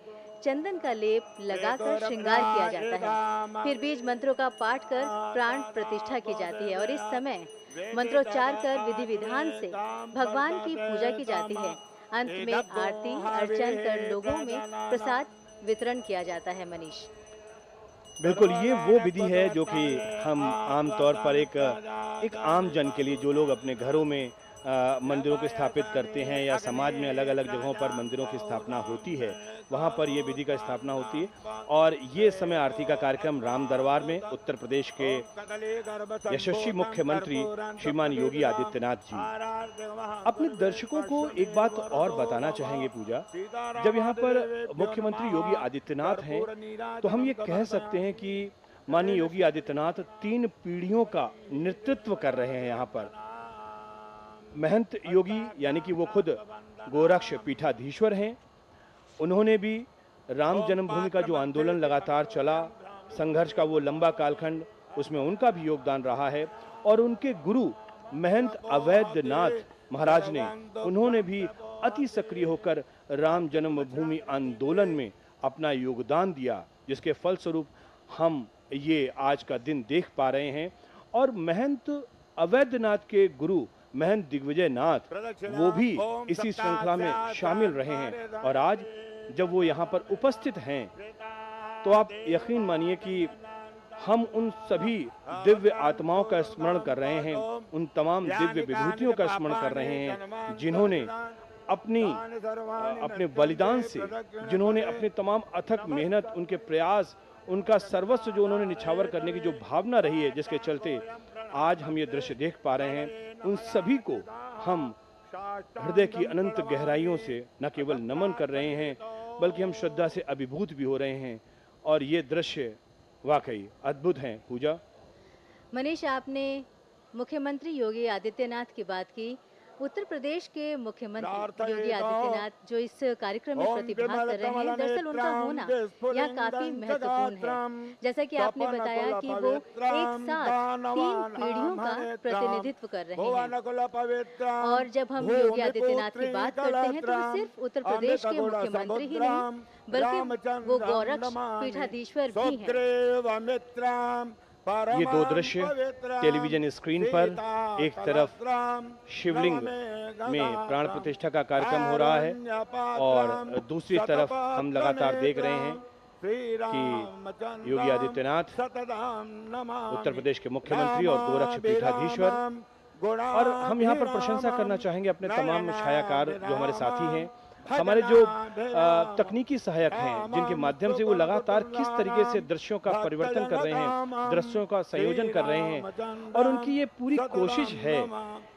चंदन का लेप लगाकर श्रृंगार किया जाता है। फिर बीज मंत्रों का पाठ कर प्राण प्रतिष्ठा की जाती है और इस समय मंत्रोच्चार कर विधि विधान से भगवान की पूजा की जाती है। अंत में आरती अर्चन कर लोगों में प्रसाद वितरण किया जाता है। मनीष, बिल्कुल, ये वो विधि है जो कि हम आम तौर पर एक आम जन के लिए, जो लोग अपने घरों में मंदिरों को स्थापित करते हैं या समाज में अलग अलग जगहों पर मंदिरों की स्थापना होती है, वहाँ पर ये विधि का स्थापना होती है। और ये समय आरती का कार्यक्रम राम दरबार में उत्तर प्रदेश के यशस्वी मुख्यमंत्री श्रीमान योगी आदित्यनाथ जी अपने दर्शकों को एक बात और बताना चाहेंगे पूजा। जब यहाँ पर मुख्यमंत्री योगी आदित्यनाथ हैं तो हम ये कह सकते हैं कि माननीय योगी आदित्यनाथ 3 पीढ़ियों का नेतृत्व कर रहे हैं यहाँ पर। महंत योगी यानी कि वो खुद गोरक्ष पीठाधीश्वर हैं, उन्होंने भी राम जन्मभूमि का जो आंदोलन लगातार चला, संघर्ष का वो लंबा कालखंड, उसमें उनका भी योगदान रहा है। और उनके गुरु महंत अवैधनाथ महाराज ने, उन्होंने भी अति सक्रिय होकर राम जन्मभूमि आंदोलन में अपना योगदान दिया, जिसके फलस्वरूप हम ये आज का दिन देख पा रहे हैं। और महंत अवैधनाथ के गुरु महंत दिग्विजय नाथ, वो भी इसी श्रृंखला में शामिल रहे हैं। और आज जब वो यहाँ पर उपस्थित हैं तो आप यकीन मानिए कि हम उन सभी दिव्य आत्माओं का स्मरण कर रहे हैं, उन तमाम दिव्य विभूतियों का स्मरण कर रहे हैं जिन्होंने अपने बलिदान से, जिन्होंने अपने तमाम अथक मेहनत, उनके प्रयास, उनका सर्वस्व जो उन्होंने निछावर करने की जो भावना रही है, जिसके चलते आज हम ये दृश्य देख पा रहे हैं, उन सभी को हम हृदय की अनंत गहराइयों से न केवल नमन कर रहे हैं बल्कि हम श्रद्धा से अभिभूत भी हो रहे हैं। और ये दृश्य वाकई अद्भुत हैं पूजा। मनीष, आपने मुख्यमंत्री योगी आदित्यनाथ की बात की उत्तर प्रदेश के मुख्यमंत्री योगी आदित्यनाथ जो इस कार्यक्रम में प्रतिभाग कर रहे हैं, दरअसल उनका होना यहाँ काफी महत्वपूर्ण है। जैसा कि आपने बताया कि वो एक साथ 3 पीढ़ियों का प्रतिनिधित्व कर रहे हैं। और जब हम योगी आदित्यनाथ की बात करते हैं तो वो सिर्फ उत्तर प्रदेश के मुख्यमंत्री ही नहीं बल्कि वो गोरक्ष पीठाधीश्वर भी हैं। ये दो दृश्य टेलीविजन स्क्रीन पर, एक तरफ शिवलिंग में प्राण प्रतिष्ठा का कार्यक्रम हो रहा है और दूसरी तरफ हम लगातार देख रहे हैं कि योगी आदित्यनाथ उत्तर प्रदेश के मुख्यमंत्री और गोरक्ष पीठाधीश्वर, और हम यहाँ पर प्रशंसा करना चाहेंगे अपने तमाम छायाकार जो हमारे साथी हैं, हमारे जो तकनीकी सहायक हैं, जिनके माध्यम से वो लगातार किस तरीके से दृश्यों का परिवर्तन कर रहे हैं, दृश्यों का संयोजन कर रहे हैं, और उनकी ये पूरी कोशिश है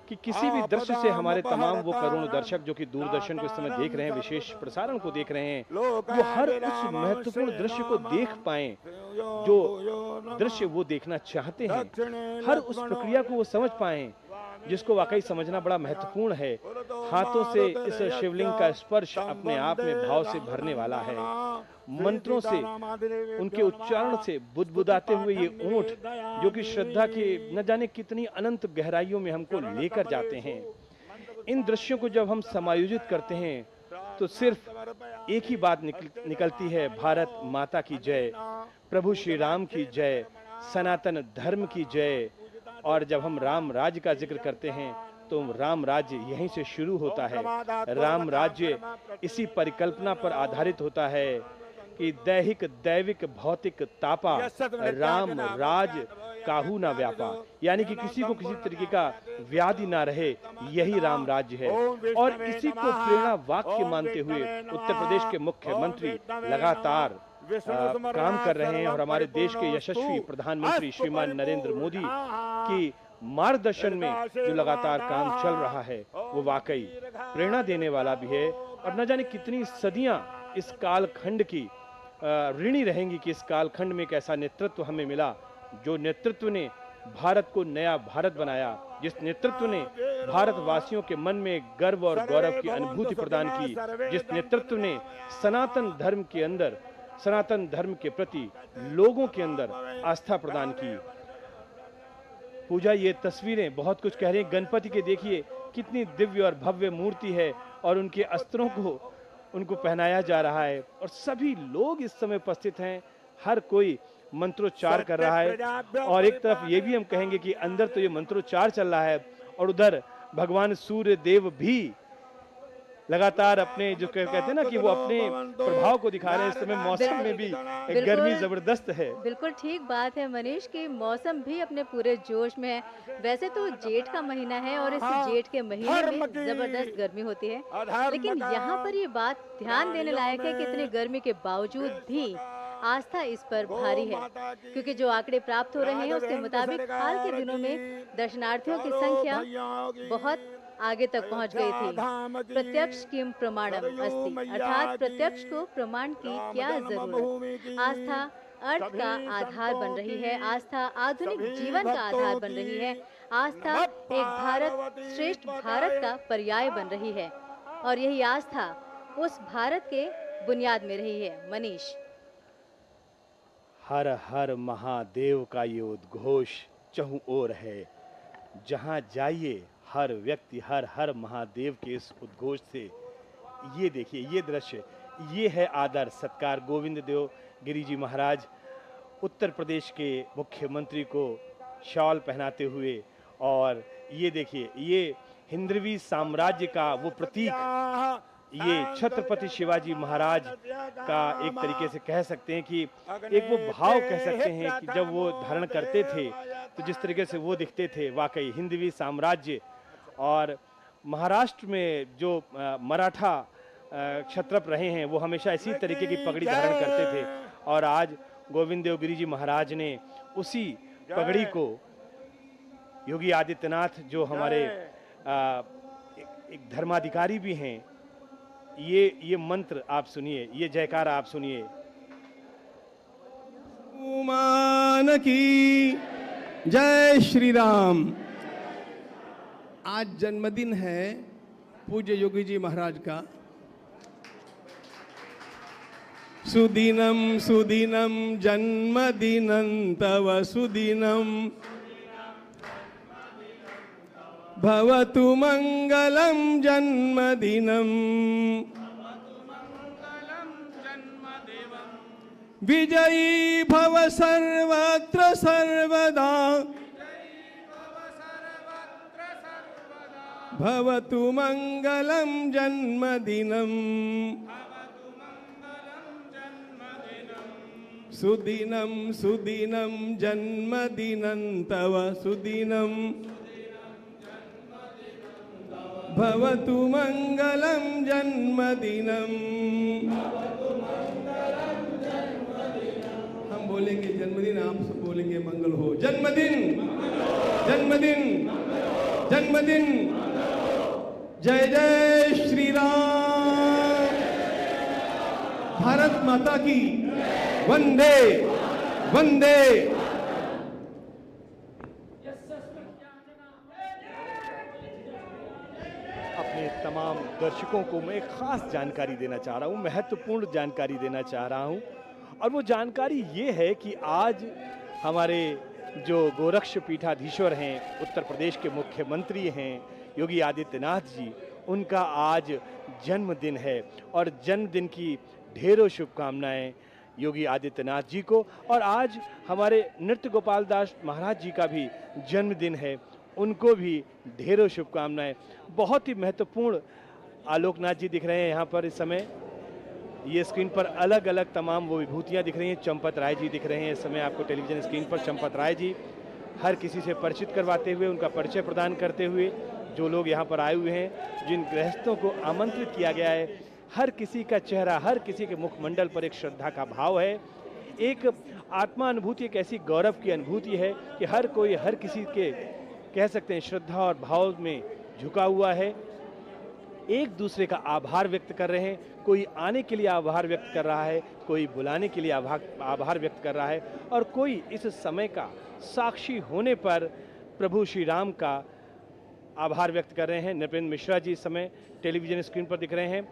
कि किसी भी दृश्य से हमारे तमाम वो करोड़ों दर्शक जो कि दूरदर्शन को इस समय देख रहे हैं, विशेष प्रसारण को देख रहे हैं, वो हर उस महत्वपूर्ण दृश्य को देख पाएं जो दृश्य वो देखना चाहते हैं, हर उस प्रक्रिया को वो समझ पाएं जिसको वाकई समझना बड़ा महत्वपूर्ण है। हाथों से इस शिवलिंग का स्पर्श अपने आप में भाव से भरने वाला है। मंत्रों से, उनके उच्चारण से बुदबुदाते हुए ये ऊंट जो कि श्रद्धा के न जाने कितनी अनंत गहराइयों में हमको लेकर जाते हैं। इन दृश्यों को जब हम समायोजित करते हैं तो सिर्फ एक ही बात निकलती है, भारत माता की जय, प्रभु श्री राम की जय, सनातन धर्म की जय। और जब हम राम राज्य का जिक्र करते हैं तो राम राज्य यहीं से शुरू होता है। राम राज्य इसी परिकल्पना पर आधारित होता है कि दैहिक दैविक भौतिक तापा राम राज काहू ना व्यापा, यानी कि किसी को किसी तरीके का व्याधि ना रहे, यही राम राज्य है। और इसी को प्रेरणा वाक्य मानते हुए उत्तर प्रदेश के मुख्यमंत्री लगातार काम कर रहे हैं और हमारे देश के यशस्वी प्रधानमंत्री श्रीमान नरेंद्र मोदी की मार्गदर्शन में जो लगातार काम चल रहा है वो वाकई प्रेरणा देने वाला भी है। और न जाने कितनी सदियां इस कालखंड की ऋणी रहेंगी कि इस कालखंड में एक ऐसा नेतृत्व हमें मिला जो नेतृत्व ने भारत को नया भारत बनाया, जिस नेतृत्व ने भारतवासियों के मन में गर्व और गौरव की अनुभूति प्रदान की, जिस नेतृत्व ने सनातन धर्म के अंदर, सनातन धर्म के प्रति लोगों के अंदर आस्था प्रदान की। पूजा, ये तस्वीरें बहुत कुछ कह रही हैं। गणपति के देखिए कितनी दिव्य और भव्य मूर्ति है और उनके अस्त्रों को उनको पहनाया जा रहा है और सभी लोग इस समय उपस्थित हैं। हर कोई मंत्रोच्चार कर रहा है और एक तरफ ये भी हम कहेंगे कि अंदर तो ये मंत्रोच्चार चल रहा है और उधर भगवान सूर्य देव भी लगातार अपने जो कहते हैं ना कि वो अपने प्रभाव को दिखा रहे हैं। इस समय मौसम में भी गर्मी जबरदस्त है। बिल्कुल ठीक बात है मनीष कि मौसम भी अपने पूरे जोश में है। वैसे तो जेठ का महीना है और इस जेठ के महीने में जबरदस्त गर्मी होती है, लेकिन यहाँ पर ये बात ध्यान देने लायक है कि इतनी गर्मी के बावजूद भी आस्था इस पर भारी है, क्योंकि जो आंकड़े प्राप्त हो रहे हैं उसके मुताबिक हाल के दिनों में दर्शनार्थियों की संख्या बहुत आगे तक पहुंच गई थी। प्रत्यक्ष किम प्रमाणम अस्ति, अर्थात प्रत्यक्ष को प्रमाण की क्या जरूरत। आस्था अर्थ का आधार बन रही है, आस्था आधुनिक जीवन का आधार बन रही है, आस्था एक भारत श्रेष्ठ भारत का पर्याय बन रही है और यही आस्था उस भारत के बुनियाद में रही है। मनीष, हर हर महादेव का ये उद्घोष चहुं ओर है। जहां जाइए हर व्यक्ति हर हर महादेव के इस उद्घोष से, ये देखिए ये दृश्य, ये है आदर सत्कार। गोविंद देव गिरी जी महाराज उत्तर प्रदेश के मुख्यमंत्री को शॉल पहनाते हुए, और ये देखिए ये हिंदवी साम्राज्य का वो प्रतीक, ये छत्रपति शिवाजी महाराज का एक तरीके से कह सकते हैं कि एक वो भाव कह सकते हैं कि जब वो धारण करते थे तो जिस तरीके से वो दिखते थे, वाकई हिंदवी साम्राज्य। और महाराष्ट्र में जो मराठा क्षत्रप रहे हैं वो हमेशा इसी तरीके की पगड़ी धारण करते थे और आज गोविंद देव गिरी जी महाराज ने उसी पगड़ी को योगी आदित्यनाथ जो हमारे एक धर्माधिकारी भी हैं, ये मंत्र आप सुनिए, ये जयकारा आप सुनिए। हनुमान की जय श्री राम। आज जन्मदिन है पूज्य योगी जी महाराज का। सुदिनम सुदिनम जन्मदिनं तव सुदिनम भवतु मंगलम जन्मदिनम विजयी भव सर्वत्र सर्वदा भवतु मंगलम जन्मदिनम सुदिनं सुदिनं जन्मदिनं तव सुदिनं भवतु मंगलम जन्मदिनम। हम बोलेंगे जन्मदिन, आप सब बोलेंगे मंगल हो। जन्मदिन जन्मदिन जन्मदिन। जय जय श्री राम। भारत माता की वंदे वंदे। अपने तमाम दर्शकों को मैं एक खास जानकारी देना चाह रहा हूँ, महत्वपूर्ण जानकारी देना चाह रहा हूँ। और वो जानकारी ये है कि आज हमारे जो गोरक्ष पीठाधीश्वर हैं, उत्तर प्रदेश के मुख्यमंत्री हैं योगी आदित्यनाथ जी, उनका आज जन्मदिन है। और जन्मदिन की ढेरों शुभकामनाएं योगी आदित्यनाथ जी को। और आज हमारे नृत्य गोपाल दास महाराज जी का भी जन्मदिन है, उनको भी ढेरों शुभकामनाएं। बहुत ही महत्वपूर्ण आलोकनाथ जी दिख रहे हैं यहाँ पर इस समय। ये स्क्रीन पर अलग अलग तमाम वो विभूतियाँ दिख रही हैं। चंपत राय जी दिख रहे हैं इस समय आपको टेलीविजन स्क्रीन पर। चंपत राय जी हर किसी से परिचित करवाते हुए, उनका परिचय प्रदान करते हुए, जो लोग यहाँ पर आए हुए हैं, जिन गृहस्थों को आमंत्रित किया गया है, हर किसी का चेहरा, हर किसी के मुखमंडल पर एक श्रद्धा का भाव है, एक आत्मा अनुभूति, एक ऐसी गौरव की अनुभूति है कि हर कोई हर किसी के कह सकते हैं श्रद्धा और भाव में झुका हुआ है, एक दूसरे का आभार व्यक्त कर रहे हैं। कोई आने के लिए आभार व्यक्त कर रहा है, कोई बुलाने के लिए आभार व्यक्त कर रहा है, और कोई इस समय का साक्षी होने पर प्रभु श्री राम का आभार व्यक्त कर रहे हैं। नृपेंद्र मिश्रा जी इस समय टेलीविजन स्क्रीन पर दिख रहे हैं।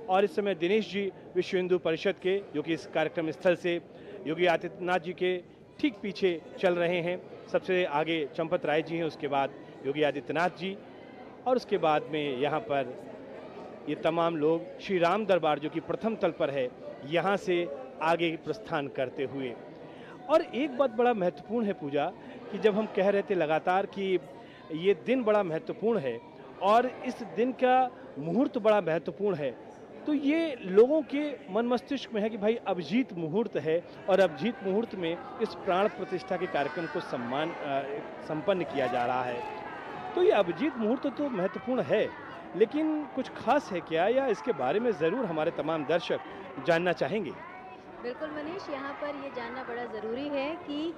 और इस समय दिनेश जी विश्व हिंदू परिषद के, जो कि इस कार्यक्रम स्थल से योगी आदित्यनाथ जी के ठीक पीछे चल रहे हैं। सबसे आगे चंपत राय जी हैं, उसके बाद योगी आदित्यनाथ जी, और उसके बाद में यहाँ पर ये तमाम लोग श्री राम दरबार, जो कि प्रथम तल पर है, यहाँ से आगे प्रस्थान करते हुए। और एक बात बड़ा महत्वपूर्ण है पूजा, कि जब हम कह रहे थे लगातार कि ये दिन बड़ा महत्वपूर्ण है और इस दिन का मुहूर्त बड़ा महत्वपूर्ण है, तो ये लोगों के मन मस्तिष्क में है कि भाई अभिजीत मुहूर्त है, और अभिजीत मुहूर्त में इस प्राण प्रतिष्ठा के कार्यक्रम को संपन्न किया जा रहा है। तो ये अभिजीत मुहूर्त तो महत्वपूर्ण है, लेकिन कुछ खास है क्या, या इसके बारे में ज़रूर हमारे तमाम दर्शक जानना चाहेंगे। बिल्कुल मनीष, यहाँ पर ये जानना बड़ा ज़रूरी है कि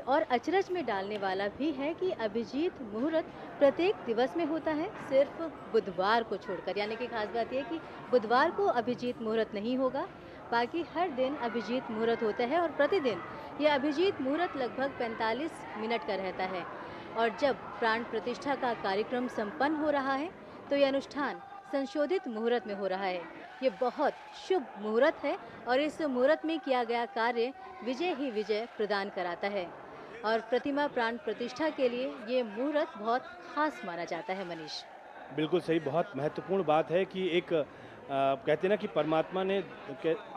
और अचरज में डालने वाला भी है कि अभिजीत मुहूर्त प्रत्येक दिवस में होता है, सिर्फ बुधवार को छोड़कर। यानी कि खास बात यह कि बुधवार को अभिजीत मुहूर्त नहीं होगा, बाकी हर दिन अभिजीत मुहूर्त होता है। और प्रतिदिन यह अभिजीत मुहूर्त लगभग 45 मिनट का रहता है। और जब प्राण प्रतिष्ठा का कार्यक्रम संपन्न हो रहा है तो ये अनुष्ठान संशोधित मुहूर्त में हो रहा है। ये बहुत शुभ मुहूर्त है और इस मुहूर्त में किया गया कार्य विजय ही विजय प्रदान कराता है। और प्रतिमा प्राण प्रतिष्ठा के लिए ये मुहूर्त बहुत खास माना जाता है मनीष। बिल्कुल सही, बहुत महत्वपूर्ण बात है कि एक कहते हैं ना कि परमात्मा ने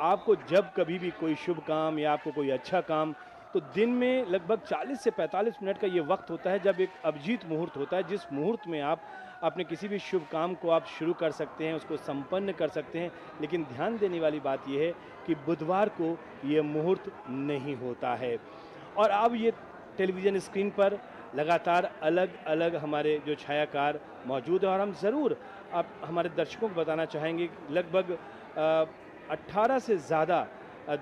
आपको जब कभी भी कोई शुभ काम या आपको कोई अच्छा काम, तो दिन में लगभग 40 से 45 मिनट का ये वक्त होता है जब एक अभिजीत मुहूर्त होता है, जिस मुहूर्त में आप अपने किसी भी शुभ काम को आप शुरू कर सकते हैं, उसको संपन्न कर सकते हैं। लेकिन ध्यान देने वाली बात यह है कि बुधवार को ये मुहूर्त नहीं होता है। और अब ये टेलीविज़न स्क्रीन पर लगातार अलग अलग हमारे जो छायाकार मौजूद हैं, और हम ज़रूर आप हमारे दर्शकों को बताना चाहेंगे लगभग 18 से ज़्यादा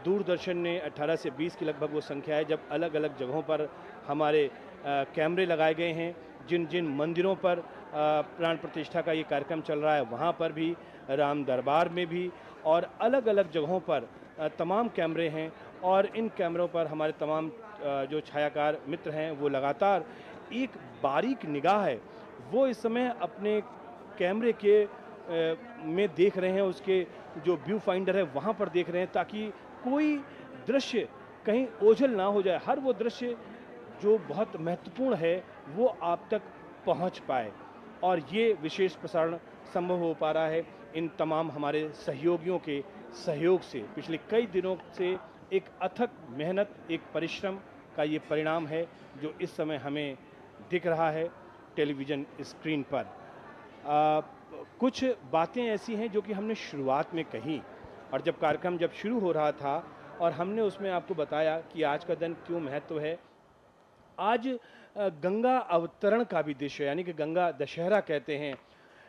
दूरदर्शन ने 18 से 20 की लगभग वो संख्या है, जब अलग अलग जगहों पर हमारे कैमरे लगाए गए हैं। जिन जिन मंदिरों पर प्राण प्रतिष्ठा का ये कार्यक्रम चल रहा है, वहाँ पर भी, राम दरबार में भी, और अलग अलग जगहों पर तमाम कैमरे हैं। और इन कैमरों पर हमारे तमाम जो छायाकार मित्र हैं वो लगातार एक बारीक निगाह है वो इस समय अपने कैमरे के में देख रहे हैं, उसके जो व्यू फाइंडर है वहाँ पर देख रहे हैं, ताकि कोई दृश्य कहीं ओझल ना हो जाए, हर वो दृश्य जो बहुत महत्वपूर्ण है वो आप तक पहुंच पाए। और ये विशेष प्रसारण संभव हो पा रहा है इन तमाम हमारे सहयोगियों के सहयोग से। पिछले कई दिनों से एक अथक मेहनत, एक परिश्रम का ये परिणाम है जो इस समय हमें दिख रहा है टेलीविज़न स्क्रीन पर। कुछ बातें ऐसी हैं जो कि हमने शुरुआत में कही, और जब कार्यक्रम शुरू हो रहा था और हमने उसमें आपको बताया कि आज का दिन क्यों महत्व है। आज गंगा अवतरण का भी दृश्य, यानी कि गंगा दशहरा कहते हैं।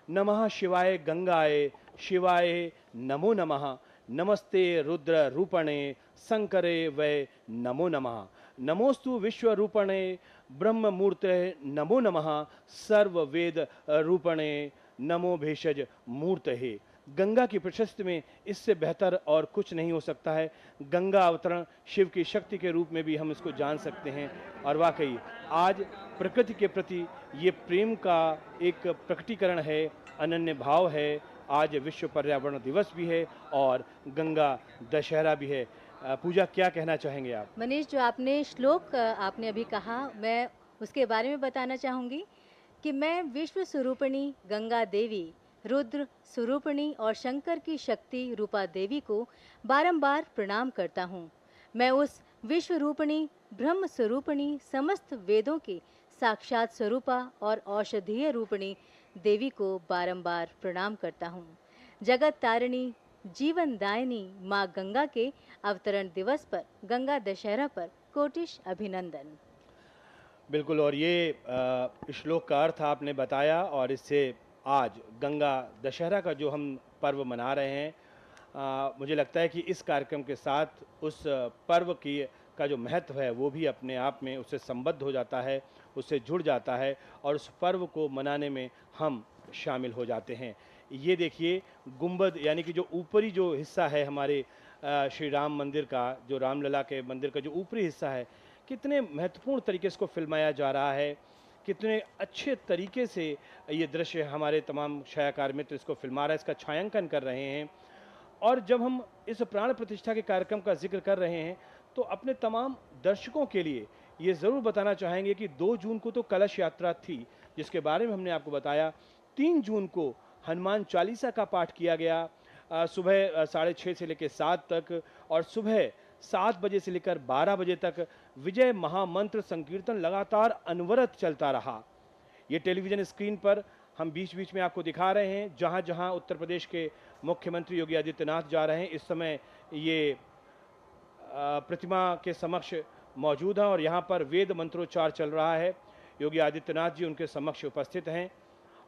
नमः शिवाय गंगाए शिवाय नमो नमः, नमस्ते रुद्र रूपणे शंकरे वै नमो नमः, नमोस्तु विश्व रूपणे ब्रह्म मूर्ते नमो नमः, सर्व वेद रूपणे नमो भेषज मूर्तहे। गंगा की प्रशस्ति में इससे बेहतर और कुछ नहीं हो सकता है। गंगा अवतरण शिव की शक्ति के रूप में भी हम इसको जान सकते हैं। और वाकई आज प्रकृति के प्रति ये प्रेम का एक प्रकटीकरण है, अनन्य भाव है। आज विश्व पर्यावरण दिवस भी है और गंगा दशहरा भी है। पूजा, क्या कहना चाहेंगे आप? मनीष, जो आपने श्लोक आपने अभी कहा, मैं उसके बारे में बताना चाहूँगी कि मैं विश्व स्वरूपिणी गंगा देवी, रुद्र स्वरूपिणी और शंकर की शक्ति रूपा देवी को बारंबार प्रणाम करता हूँ। मैं उस विश्व रूपिणी ब्रह्म स्वरूपिणी समस्त वेदों की साक्षात स्वरूपा और औषधीय रूपिणी देवी को बारंबार प्रणाम करता हूँ। जगत तारिणी जीवन दायिनी माँ गंगा के अवतरण दिवस पर, गंगा दशहरा पर कोटिश अभिनंदन। बिल्कुल, और ये श्लोक का अर्थ आपने बताया, और इससे आज गंगा दशहरा का जो हम पर्व मना रहे हैं, मुझे लगता है कि इस कार्यक्रम के साथ उस पर्व की का जो महत्व है वो भी अपने आप में उससे संबद्ध हो जाता है, उससे जुड़ जाता है, और उस पर्व को मनाने में हम शामिल हो जाते हैं। ये देखिए गुंबद, यानी कि जो ऊपरी जो हिस्सा है हमारे श्री राम मंदिर का, जो रामलला के मंदिर का जो ऊपरी हिस्सा है, कितने महत्वपूर्ण तरीके से इसको फिल्माया जा रहा है, कितने अच्छे तरीके से ये दृश्य हमारे तमाम छायाकार मित्र इसको फिल्मा रहे हैं, इसका छायांकन कर रहे हैं। और जब हम इस प्राण प्रतिष्ठा के कार्यक्रम का जिक्र कर रहे हैं तो अपने तमाम दर्शकों के लिए ये ज़रूर बताना चाहेंगे कि 2 जून को तो कलश यात्रा थी, जिसके बारे में हमने आपको बताया। 3 जून को हनुमान चालीसा का पाठ किया गया, सुबह 6:30 से लेकर 7 तक, और सुबह 7 बजे से लेकर 12 बजे तक विजय महामंत्र संकीर्तन लगातार अनवरत चलता रहा। ये टेलीविज़न स्क्रीन पर हम बीच बीच में आपको दिखा रहे हैं, जहाँ जहाँ उत्तर प्रदेश के मुख्यमंत्री योगी आदित्यनाथ जा रहे हैं, इस समय ये प्रतिमा के समक्ष मौजूद हैं और यहाँ पर वेद मंत्रोच्चार चल रहा है। योगी आदित्यनाथ जी उनके समक्ष उपस्थित हैं,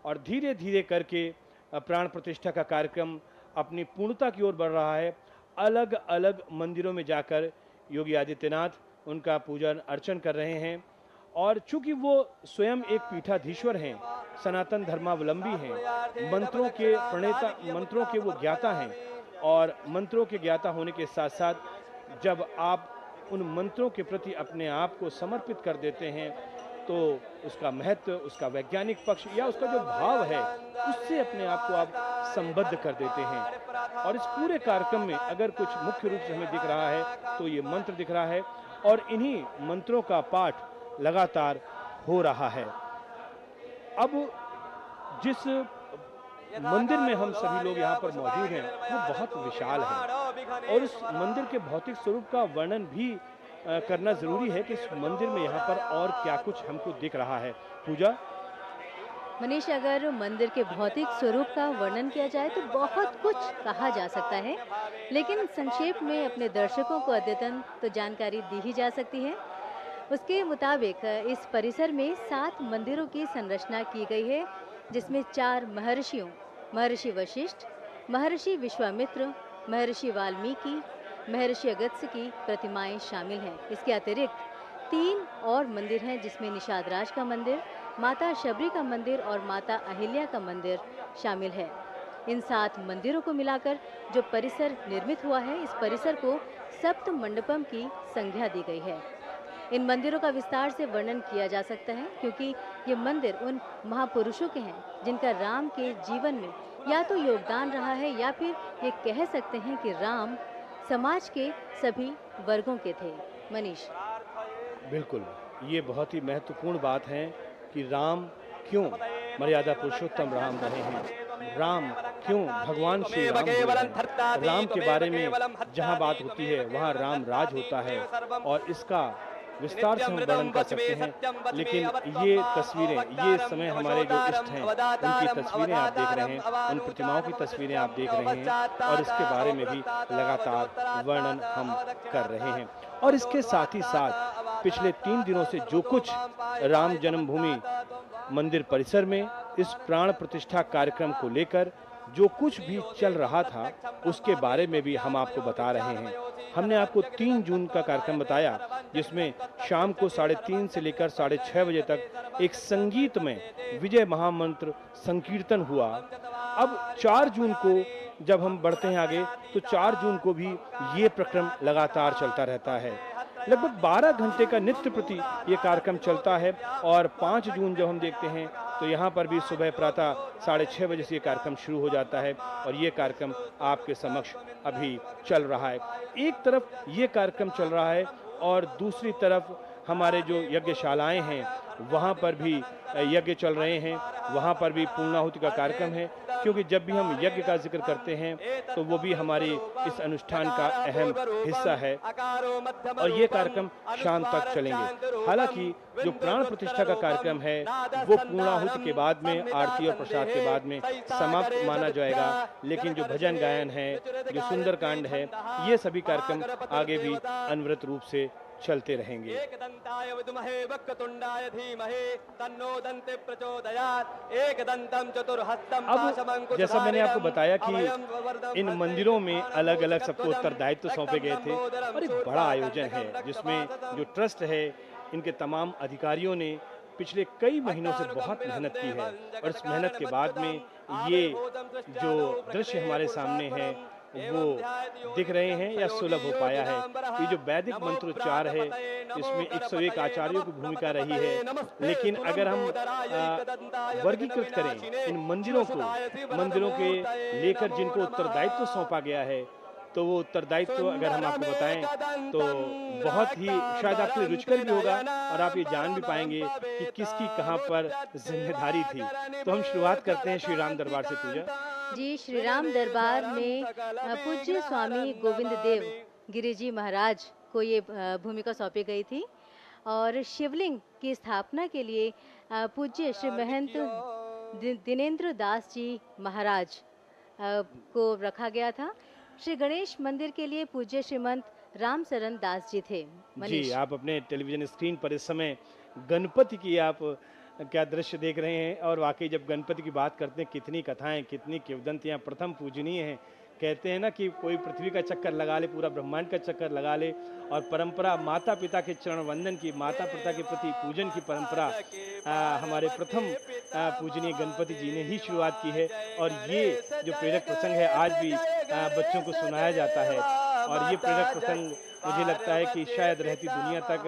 और धीरे धीरे करके प्राण प्रतिष्ठा का कार्यक्रम अपनी पूर्णता की ओर बढ़ रहा है। अलग अलग मंदिरों में जाकर योगी आदित्यनाथ उनका पूजन अर्चन कर रहे हैं, और चूंकि वो स्वयं एक पीठाधीश्वर हैं, सनातन धर्मावलंबी हैं, मंत्रों के प्रणेता, मंत्रों के वो ज्ञाता हैं, और मंत्रों के ज्ञाता होने के साथ साथ जब आप उन मंत्रों के प्रति अपने आप को समर्पित कर देते हैं तो उसका महत्व, उसका वैज्ञानिक पक्ष या उसका जो भाव है, उससे अपने आप को आप संबद्ध कर देते हैं। और इस पूरे कार्यक्रम में अगर कुछ मुख्य रूप से हमें दिख रहा है तो ये मंत्र दिख रहा है, और इन्हीं मंत्रों का पाठ लगातार हो रहा है। अब जिस मंदिर में हम सभी लोग यहाँ पर मौजूद हैं वो बहुत विशाल है, और उस मंदिर के भौतिक स्वरूप का वर्णन भी करना जरूरी है कि इस मंदिर में यहाँ पर और क्या कुछ हमको दिख रहा है। पूजा, मनीष, अगर मंदिर के भौतिक स्वरूप का वर्णन किया जाए तो बहुत कुछ कहा जा सकता है, लेकिन संक्षेप में अपने दर्शकों को अद्यतन तो जानकारी दी ही जा सकती है। उसके मुताबिक इस परिसर में 7 मंदिरों की संरचना की गई है, जिसमें 4 महर्षियों, महर्षि वशिष्ठ, महर्षि विश्वामित्र, महर्षि वाल्मीकि, महर्षि अगस्त्य की प्रतिमाएं शामिल हैं। इसके अतिरिक्त 3 और मंदिर हैं, जिसमें निषाद राज का मंदिर, माता शबरी का मंदिर और माता अहिल्या का मंदिर शामिल है। इन 7 मंदिरों को मिलाकर जो परिसर निर्मित हुआ है, इस परिसर को सप्त मंडपम की संज्ञा दी गई है। इन मंदिरों का विस्तार से वर्णन किया जा सकता है, क्योंकि ये मंदिर उन महापुरुषों के हैं जिनका राम के जीवन में या तो योगदान रहा है, या फिर ये कह सकते हैं कि राम समाज के सभी वर्गों के थे। मनीष। बिल्कुल, ये बहुत ही महत्वपूर्ण बात है कि राम क्यों मर्यादा पुरुषोत्तम राम रहे हैं, राम क्यों भगवान श्री राम हुए हैं। राम के बारे में जहाँ बात होती है वहाँ राम राज होता है, और इसका विस्तार से हम वर्णन कर सकते हैं। लेकिन ये तस्वीरें, ये समय हमारे जो इष्ट हैं उनकी तस्वीरें आप देख रहे हैं, उन प्रतिमाओं की तस्वीरें आप देख रहे हैं, और इसके बारे में भी लगातार वर्णन हम कर रहे हैं। और इसके साथ ही साथ पिछले 3 दिनों से जो कुछ राम जन्मभूमि मंदिर परिसर में इस प्राण प्रतिष्ठा कार्यक्रम को लेकर जो कुछ भी चल रहा था, उसके बारे में भी हम आपको बता रहे हैं। हमने आपको 3 जून का कार्यक्रम बताया, जिसमें शाम को 3:30 से लेकर 6:30 बजे तक एक संगीत में विजय महामंत्र संकीर्तन हुआ। अब 4 जून को जब हम बढ़ते हैं आगे, तो 4 जून को भी ये प्रक्रम लगातार चलता रहता है। लगभग 12 घंटे का नित्य प्रति ये कार्यक्रम चलता है। और 5 जून जब हम देखते हैं तो यहाँ पर भी सुबह प्रातः 6:30 बजे से ये कार्यक्रम शुरू हो जाता है, और ये कार्यक्रम आपके समक्ष अभी चल रहा है। एक तरफ ये कार्यक्रम चल रहा है, और दूसरी तरफ हमारे जो यज्ञशालाएं हैं वहाँ पर भी यज्ञ चल रहे हैं, वहाँ पर भी पूर्णाहुति का कार्यक्रम है, क्योंकि जब भी हम यज्ञ का जिक्र करते हैं तो वो भी हमारे इस अनुष्ठान का अहम हिस्सा है, और ये कार्यक्रम शाम तक चलेंगे। हालांकि जो प्राण प्रतिष्ठा का कार्यक्रम है वो पूर्णाहुति के बाद में, आरती और प्रसाद के बाद में समाप्त माना जाएगा, लेकिन जो भजन गायन है, जो सुंदरकांड है, ये सभी कार्यक्रम आगे भी अनवरत रूप से चलते रहेंगे। अब जैसा मैंने आपको बताया कि इन मंदिरों में अलग अलग सबको उत्तरदायित्व सौंपे गए थे, और एक बड़ा आयोजन है जिसमें जो ट्रस्ट है, इनके तमाम अधिकारियों ने पिछले कई महीनों से बहुत मेहनत की है, और इस मेहनत के बाद में ये जो दृश्य हमारे सामने है वो दिख रहे हैं या सुलभ हो पाया है। ये जो वैदिक मंत्रोच्चार है, इसमें 101 आचार्यों की भूमिका रही है, लेकिन अगर हम वर्गीकृत करें इन मंदिरों के लेकर जिनको उत्तरदायित्व सौंपा गया है, तो वो उत्तरदायित्व अगर हम आपको बताएं तो बहुत ही शायद आपके लिए रुचिकर भी होगा, और आप ये जान भी पाएंगे कि किसकी कहाँ पर जिम्मेदारी थी। तो हम शुरुआत करते हैं श्री राम दरबार से। पूजा जी, श्री राम दरबार में पूज्य स्वामी गोविंद देव गिरि जी महाराज को ये भूमिका सौंपी गई थी, और शिवलिंग की स्थापना के लिए पूज्य श्री महंत दिनेंद्र दास जी महाराज को रखा गया था। श्री गणेश मंदिर के लिए पूज्य श्रीमंत राम शरण दास जी थे। जी, आप अपने टेलीविजन स्क्रीन पर इस समय गणपति की आप क्या दृश्य देख रहे हैं, और वाकई जब गणपति की बात करते हैं, कितनी कथाएं, कितनी किंवदंतियां प्रथम पूजनीय हैं। कहते हैं ना कि कोई पृथ्वी का चक्कर लगा ले, पूरा ब्रह्मांड का चक्कर लगा ले, और परंपरा माता पिता के चरण वंदन की, माता पिता के प्रति पूजन की परंपरा हमारे प्रथम पूजनीय गणपति जी ने ही शुरुआत की है। और ये जो प्रेरक प्रसंग है आज भी बच्चों को सुनाया जाता है, और ये प्रेरक प्रसंग मुझे लगता है कि शायद रहती दुनिया तक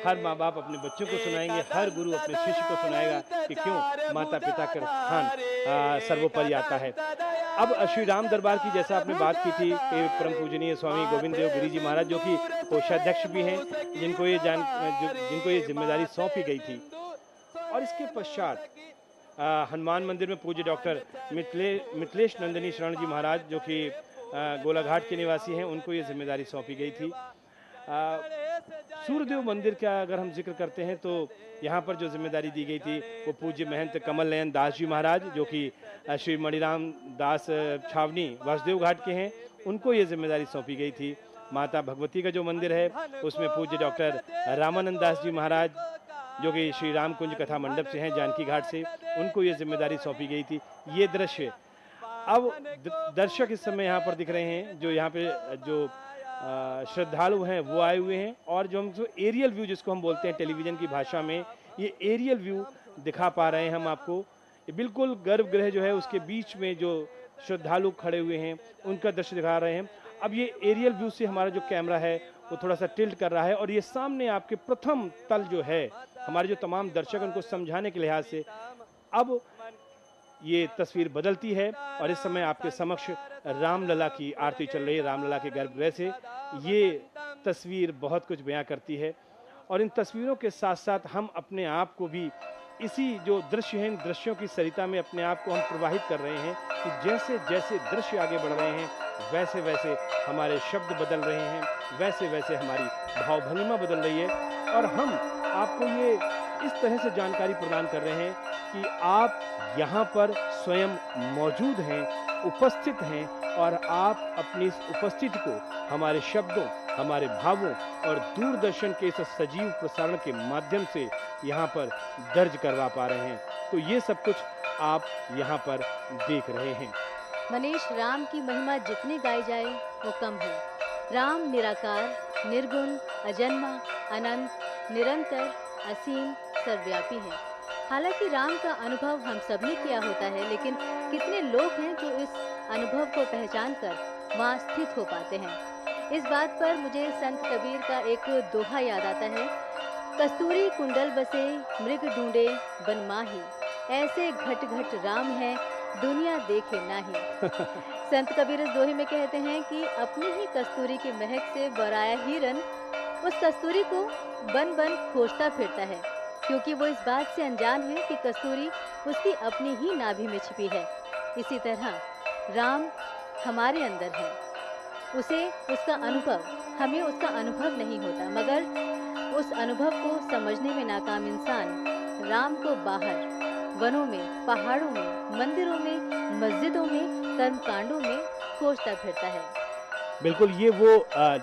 हर माँ बाप अपने बच्चों को सुनाएंगे, हर गुरु अपने शिष्य को सुनाएगा कि क्यों माता पिता का स्थान सर्वोपरि आता है। अब श्री राम दरबार की जैसा आपने बात की थी, परम पूजनीय स्वामी गोविंद देव गिरि जी महाराज जो कि कोषाध्यक्ष भी हैं, जिनको ये जिम्मेदारी सौंपी गई थी। और इसके पश्चात हनुमान मंदिर में पूज्य डॉक्टर मिथिलेश नंदिनी शरण जी महाराज जो कि गोलाघाट के निवासी हैं, उनको ये जिम्मेदारी सौंपी गई थी। सूर्यदेव मंदिर का अगर हम जिक्र करते हैं तो यहाँ पर जो जिम्मेदारी दी गई थी वो पूज्य महंत कमल नयन दास जी महाराज जो कि श्री मणिराम दास छावनी वासुदेव घाट के हैं, उनको ये जिम्मेदारी सौंपी गई थी। माता भगवती का जो मंदिर है उसमें पूज्य डॉक्टर रामानंद दास जी महाराज जो कि श्री राम कुंज कथा मंडप से हैं, जानकी घाट से, उनको ये जिम्मेदारी सौंपी गई थी। ये दृश्य अब दर्शक इस समय यहाँ पर दिख रहे हैं, जो यहाँ पे जो श्रद्धालु हैं वो आए हुए हैं, और जो हम एरियल व्यू जिसको हम बोलते हैं टेलीविज़न की भाषा में, ये एरियल व्यू दिखा पा रहे हैं हम आपको। ये बिल्कुल गर्भगृह जो है उसके बीच में जो श्रद्धालु खड़े हुए हैं उनका दृश्य दिखा रहे हैं। अब ये एरियल व्यू से हमारा जो कैमरा है वो थोड़ा सा टिल्ट कर रहा है और ये सामने आपके प्रथम तल जो है हमारे जो तमाम दर्शक उनको समझाने के लिहाज से अब ये तस्वीर बदलती है और इस समय आपके समक्ष रामलला की आरती चल रही है। रामलला के गर्भगृह से ये तस्वीर बहुत कुछ बयां करती है और इन तस्वीरों के साथ साथ हम अपने आप को भी इसी जो दृश्य हैं इन दृश्यों की सरिता में अपने आप को हम प्रवाहित कर रहे हैं कि जैसे जैसे दृश्य आगे बढ़ रहे हैं वैसे वैसे हमारे शब्द बदल रहे हैं, वैसे वैसे हमारी भावभंगिमा बदल रही है और हम आपको ये इस तरह से जानकारी प्रदान कर रहे हैं कि आप यहाँ पर स्वयं मौजूद हैं, उपस्थित हैं और आप अपनी इस उपस्थिति को हमारे शब्दों, हमारे भावों और दूरदर्शन के इस सजीव प्रसारण के माध्यम से यहाँ पर दर्ज करवा पा रहे हैं। तो ये सब कुछ आप यहाँ पर देख रहे हैं। मनीष, राम की महिमा जितनी गाई जाए वो कम है। राम निराकार, निर्गुण, अजन्मा, अनंत, निरंतर, असीम, सर्वव्यापी है। हालांकि राम का अनुभव हम सब ने किया होता है, लेकिन कितने लोग हैं जो इस अनुभव को पहचान कर वहाँ स्थित हो पाते हैं। इस बात पर मुझे संत कबीर का एक दोहा याद आता है, कस्तूरी कुंडल बसे मृग ढूंढे बन माही, ऐसे घट घट राम है दुनिया देखे नाही। संत कबीर इस दोहे में कहते हैं कि अपनी ही कस्तूरी की महक से बराया हिरन उस कस्तूरी को बन बन खोजता फिरता है, क्योंकि वो इस बात से अनजान है कि कस्तूरी उसकी अपनी ही नाभि में छिपी है। इसी तरह राम हमारे अंदर है, उसे उसका अनुभव, हमें उसका अनुभव नहीं होता, मगर उस अनुभव को समझने में नाकाम इंसान राम को बाहर वनों में, पहाड़ों में, मंदिरों में, मस्जिदों में, कर्मकांडों में खोजता फिरता है। बिल्कुल, ये वो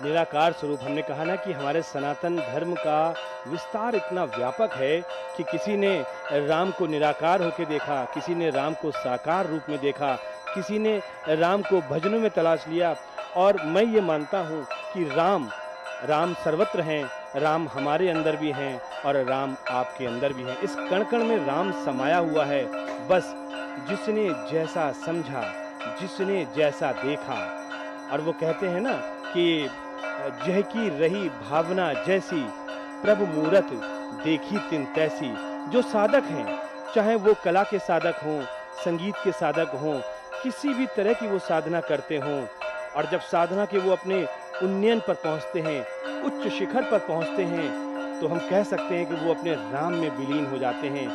निराकार स्वरूप, हमने कहा ना कि हमारे सनातन धर्म का विस्तार इतना व्यापक है कि किसी ने राम को निराकार होकर देखा, किसी ने राम को साकार रूप में देखा, किसी ने राम को भजनों में तलाश लिया और मैं ये मानता हूँ कि राम सर्वत्र हैं, राम हमारे अंदर भी हैं और राम आपके अंदर भी हैं। इस कण कण में राम समाया हुआ है। बस जिसने जैसा समझा, जिसने जैसा देखा, और वो कहते हैं ना कि जह की रही भावना जैसी, प्रभु मूरत देखी तिन तैसी। जो साधक हैं, चाहे वो कला के साधक हों, संगीत के साधक हों, किसी भी तरह की वो साधना करते हों, और जब साधना के वो अपने उन्नयन पर पहुंचते हैं, उच्च शिखर पर पहुंचते हैं, तो हम कह सकते हैं कि वो अपने राम में विलीन हो जाते हैं,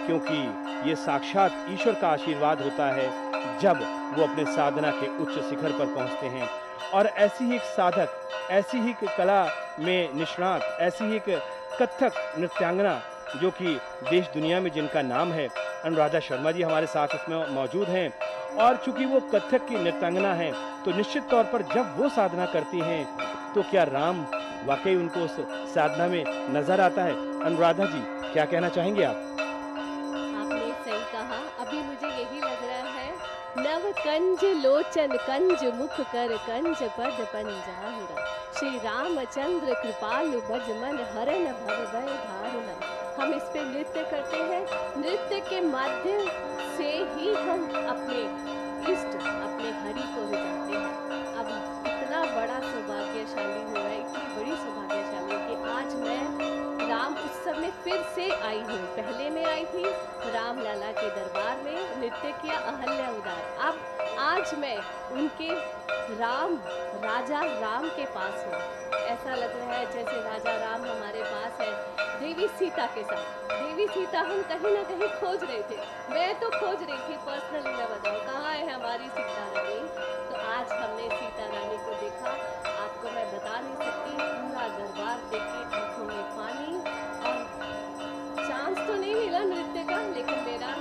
क्योंकि ये साक्षात ईश्वर का आशीर्वाद होता है जब वो अपने साधना के उच्च शिखर पर पहुंचते हैं। और ऐसी ही एक साधक, ऐसी ही एक कला में निष्णात, ऐसी ही एक कथक नृत्यांगना जो कि देश दुनिया में जिनका नाम है, अनुराधा शर्मा जी हमारे साथ इसमें मौजूद हैं। और चूंकि वो कथक की नृत्यांगना हैं, तो निश्चित तौर पर जब वो साधना करती हैं तो क्या राम वाकई उनको उस साधना में नजर आता है? अनुराधा जी, क्या कहना चाहेंगे आप? आपने सही कहा। अभी मुझे यही लग रहा है, नव कंज लोचन कंज मुख कर कंज पद पंजाहुरा, श्री रामचंद्र कृपालु भज मन हरन भव भय धारुना। हम इस पे नृत्य करते हैं, नृत्य के माध्यम से ही हम अपने इष्ट, अपने हरि को रिझाते हैं। अब इतना बड़ा सौभाग्यशाली हुआ है, इतनी बड़ी सौभाग्यशाली कि आज मैं राम उत्सव में फिर से आई हूँ। पहले मैं आई थी रामलला के दरबार में, नृत्य किया अहल्या उदार। अब आज मैं उनके राजा राम के पास हूँ। ऐसा लग रहा है जैसे राजा राम हमारे पास है, देवी सीता के साथ। देवी सीता हम कहीं ना कहीं खोज रहे थे, मैं तो खोज रही थी पर्सनली। मैं बताऊँ कहाँ है हमारी सीता रानी। तो आज हमने सीता रानी को देखा। आपको मैं बता नहीं सकती, पूरा दरबार देख के आंखों में पानी, और चांस तो नहीं मिला नृत्य का, लेकिन मेरा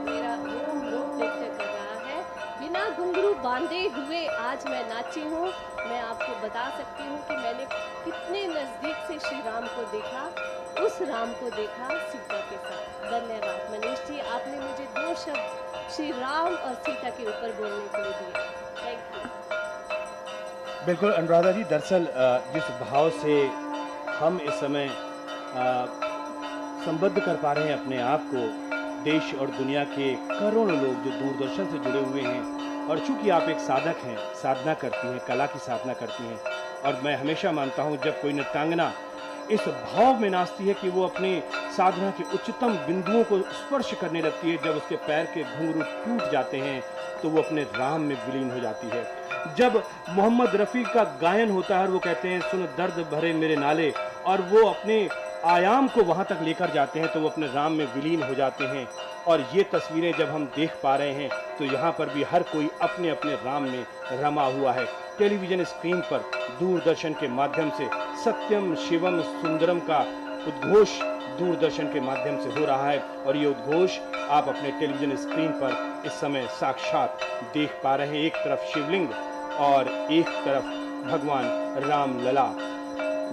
मेरा रोम रोम नृत्य कर रहा है। बिना घुंघरू बांधे हुए आज मैं नाची हूँ। मैं आपको बता सकती हूँ कि मैंने कितने नज़दीक से श्री राम को देखा, उस राम को देखा सीता के साथ। धन्यवाद मनीष जी, आपने मुझे 2 शब्द श्री राम और सीता के ऊपर बोलने के लिए दिए। Thank you. बिल्कुल अनुराधा जी, दरअसल जिस भाव से हम इस समय संबद्ध कर पा रहे हैं अपने आप को देश और दुनिया के करोड़ों लोग जो दूरदर्शन से जुड़े हुए हैं, और चूंकि आप एक साधक हैं, साधना करती हैं, कला की साधना करती हैं, और मैं हमेशा मानता हूँ जब कोई नृत्यांगना इस भाव में नाचती है कि वो अपने साधना के उच्चतम बिंदुओं को स्पर्श करने लगती है, जब उसके पैर के घुंघरू टूट जाते हैं तो वो अपने राम में विलीन हो जाती है। जब मोहम्मद रफ़ी का गायन होता है और वो कहते हैं सुन दर्द भरे मेरे नाले, और वो अपने आयाम को वहाँ तक लेकर जाते हैं तो वो अपने राम में विलीन हो जाते हैं। और ये तस्वीरें जब हम देख पा रहे हैं तो यहाँ पर भी हर कोई अपने अपने राम में रमा हुआ है। टेलीविज़न स्क्रीन पर दूरदर्शन के माध्यम से सत्यम शिवम सुंदरम का उद्घोष दूरदर्शन के माध्यम से हो रहा है, और ये उद्घोष आप अपने टेलीविज़न स्क्रीन पर इस समय साक्षात देख पा रहे हैं। एक तरफ शिवलिंग और एक तरफ भगवान राम लला।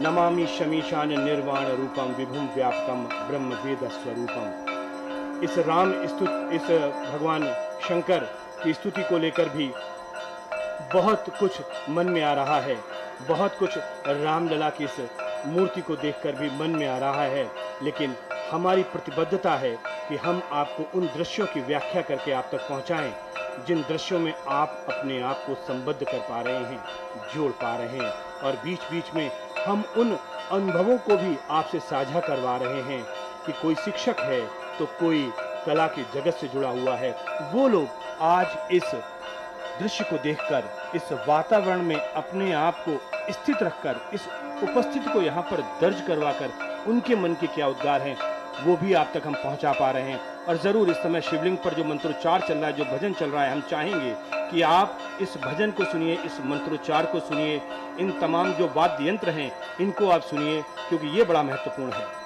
नमामि शमीशान निर्वाण रूपम विभुम व्यापकम ब्रह्म वेद स्वरूपम। इस भगवान शंकर की स्तुति को लेकर भी बहुत कुछ मन में आ रहा है, बहुत कुछ रामलला की इस मूर्ति को देखकर भी मन में आ रहा है। लेकिन हमारी प्रतिबद्धता है कि हम आपको उन दृश्यों की व्याख्या करके आप तक पहुंचाएं जिन दृश्यों में आप अपने आप को संबद्ध कर पा रहे हैं, जोड़ पा रहे हैं, और बीच बीच में हम उन अनुभवों को भी आपसे साझा करवा रहे हैं कि कोई शिक्षक है तो कोई कला के जगत से जुड़ा हुआ है। वो लोग आज इस दृश्य को देखकर, इस वातावरण में अपने आप को स्थित रखकर, इस उपस्थिति को यहाँ पर दर्ज करवाकर उनके मन के क्या उद्गार हैं वो भी आप तक हम पहुँचा पा रहे हैं। और ज़रूर इस समय शिवलिंग पर जो मंत्रोच्चार चल रहा है, जो भजन चल रहा है, हम चाहेंगे कि आप इस भजन को सुनिए, इस मंत्रोच्चार को सुनिए, इन तमाम जो वाद्य यंत्र हैं इनको आप सुनिए, क्योंकि ये बड़ा महत्वपूर्ण है।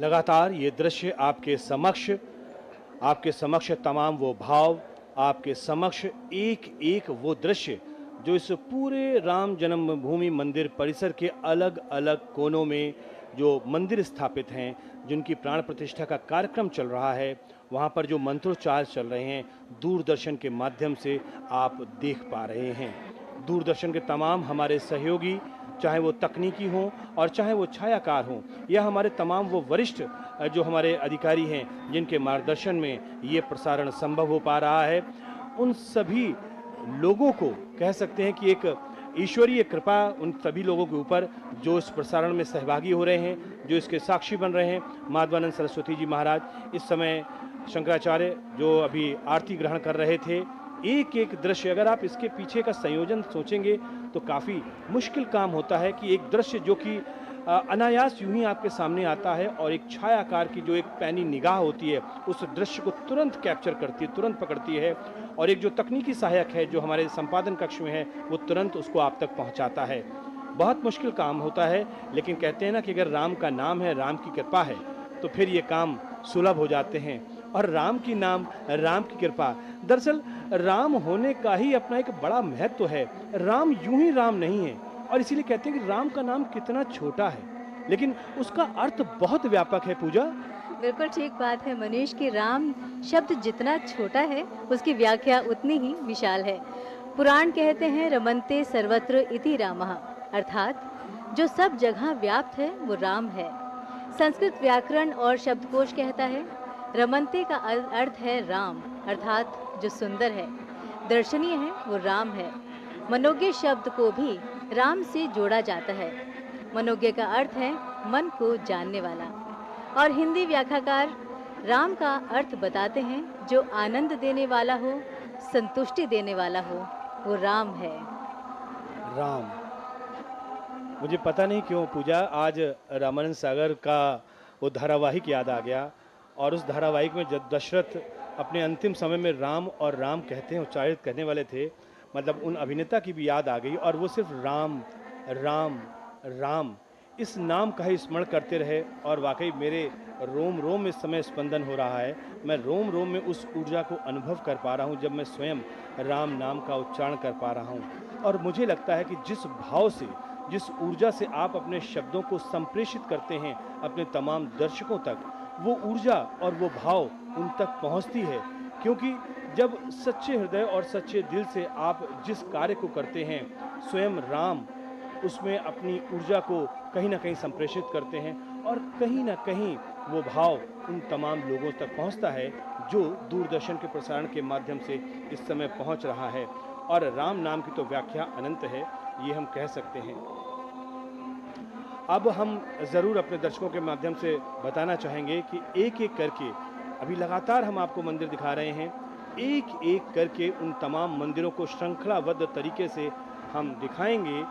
लगातार ये दृश्य आपके समक्ष तमाम वो भाव, आपके समक्ष एक एक वो दृश्य जो इस पूरे राम जन्मभूमि मंदिर परिसर के अलग अलग कोनों में जो मंदिर स्थापित हैं, जिनकी प्राण प्रतिष्ठा का कार्यक्रम चल रहा है, वहाँ पर जो मंत्रोच्चार चल रहे हैं, दूरदर्शन के माध्यम से आप देख पा रहे हैं। दूरदर्शन के तमाम हमारे सहयोगी, चाहे वो तकनीकी हों और चाहे वो छायाकार हों, या हमारे तमाम वो वरिष्ठ जो हमारे अधिकारी हैं जिनके मार्गदर्शन में ये प्रसारण संभव हो पा रहा है, उन सभी लोगों को कह सकते हैं कि एक ईश्वरीय कृपा उन सभी लोगों के ऊपर जो इस प्रसारण में सहभागी हो रहे हैं, जो इसके साक्षी बन रहे हैं। माधवानंद सरस्वती जी महाराज इस समय शंकराचार्य जो अभी आरती ग्रहण कर रहे थे, एक एक दृश्य अगर आप इसके पीछे का संयोजन सोचेंगे तो काफ़ी मुश्किल काम होता है कि एक दृश्य जो कि अनायास यूं ही आपके सामने आता है और एक छायाकार की जो एक पैनी निगाह होती है उस दृश्य को तुरंत कैप्चर करती है, तुरंत पकड़ती है, और एक जो तकनीकी सहायक है जो हमारे संपादन कक्ष में है वो तुरंत उसको आप तक पहुंचाता है। बहुत मुश्किल काम होता है, लेकिन कहते हैं ना कि अगर राम का नाम है, राम की कृपा है, तो फिर ये काम सुलभ हो जाते हैं। और राम की नाम, राम की कृपा। दरअसल राम होने का ही अपना एक बड़ा महत्व है। राम यूं ही राम नहीं है, और इसीलिए कहते हैं कि राम का नाम कितना छोटा है, लेकिन उसका अर्थ बहुत व्यापक है। पूजा, बिल्कुल ठीक बात है मनीष कि राम शब्द जितना छोटा है उसकी व्याख्या उतनी ही विशाल है। पुराण कहते हैं रमन्ते सर्वत्र इति रामः, अर्थात जो सब जगह व्याप्त है वो राम है। संस्कृत व्याकरण और शब्दकोश कहता है रमन्ते का अर्थ है राम, अर्थात जो सुंदर है, दर्शनीय है, वो राम है। मनोज्ञ शब्द को भी राम से जोड़ा जाता है। मनोज्ञ का अर्थ है मन को जानने वाला। और हिंदी व्याख्याकार राम का अर्थ बताते हैं जो आनंद देने वाला हो, संतुष्टि देने वाला हो, वो राम है। राम, मुझे पता नहीं क्यों पूजा आज रामानंद सागर का वो धारावाहिक याद आ गया, और उस धारावाहिक में जब दशरथ अपने अंतिम समय में राम और राम कहते हैं, उच्चारित करने वाले थे, मतलब उन अभिनेता की भी याद आ गई, और वो सिर्फ राम राम राम इस नाम का ही स्मरण करते रहे। और वाकई मेरे रोम रोम में इस समय स्पंदन हो रहा है। मैं रोम रोम में उस ऊर्जा को अनुभव कर पा रहा हूँ जब मैं स्वयं राम नाम का उच्चारण कर पा रहा हूँ। और मुझे लगता है कि जिस भाव से, जिस ऊर्जा से आप अपने शब्दों को संप्रेषित करते हैं अपने तमाम दर्शकों तक, वो ऊर्जा और वो भाव उन तक पहुँचती है। क्योंकि जब सच्चे हृदय और सच्चे दिल से आप जिस कार्य को करते हैं, स्वयं राम उसमें अपनी ऊर्जा को कहीं ना कहीं संप्रेषित करते हैं, और कहीं ना कहीं वो भाव उन तमाम लोगों तक पहुंचता है जो दूरदर्शन के प्रसारण के माध्यम से इस समय पहुंच रहा है। और राम नाम की तो व्याख्या अनंत है, ये हम कह सकते हैं। अब हम ज़रूर अपने दर्शकों के माध्यम से बताना चाहेंगे कि एक एक करके, अभी लगातार हम आपको मंदिर दिखा रहे हैं, एक एक करके उन तमाम मंदिरों को श्रृंखलाबद्ध तरीके से हम दिखाएंगे,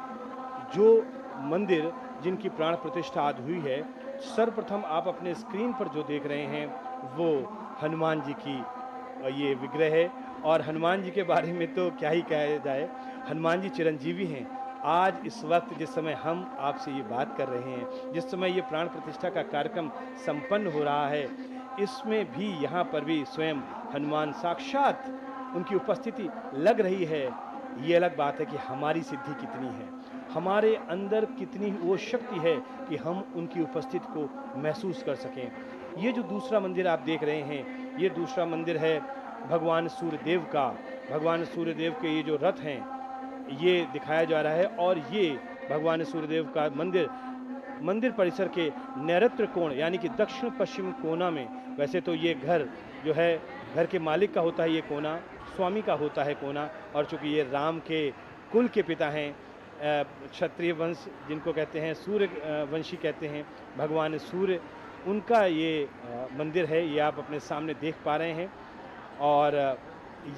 जो मंदिर जिनकी प्राण प्रतिष्ठा आज हुई है। सर्वप्रथम आप अपने स्क्रीन पर जो देख रहे हैं वो हनुमान जी की ये विग्रह है, और हनुमान जी के बारे में तो क्या ही कहा जाए, हनुमान जी चिरंजीवी हैं। आज इस वक्त जिस समय हम आपसे ये बात कर रहे हैं, जिस समय ये प्राण प्रतिष्ठा का कार्यक्रम संपन्न हो रहा है, इसमें भी यहाँ पर भी स्वयं हनुमान साक्षात उनकी उपस्थिति लग रही है। ये अलग बात है कि हमारी सिद्धि कितनी है, हमारे अंदर कितनी वो शक्ति है कि हम उनकी उपस्थिति को महसूस कर सकें। ये जो दूसरा मंदिर आप देख रहे हैं, ये दूसरा मंदिर है भगवान सूर्यदेव का। भगवान सूर्यदेव के ये जो रथ हैं ये दिखाया जा रहा है, और ये भगवान सूर्यदेव का मंदिर परिसर के नैऋत्य कोण यानी कि दक्षिण पश्चिम कोना में, वैसे तो ये घर जो है घर के मालिक का होता है, ये कोना स्वामी का होता है कोना, और चूँकि ये राम के कुल के पिता हैं, क्षत्रिय वंश जिनको कहते हैं, सूर्य वंशी कहते हैं, भगवान सूर्य, उनका ये मंदिर है। ये आप अपने सामने देख पा रहे हैं, और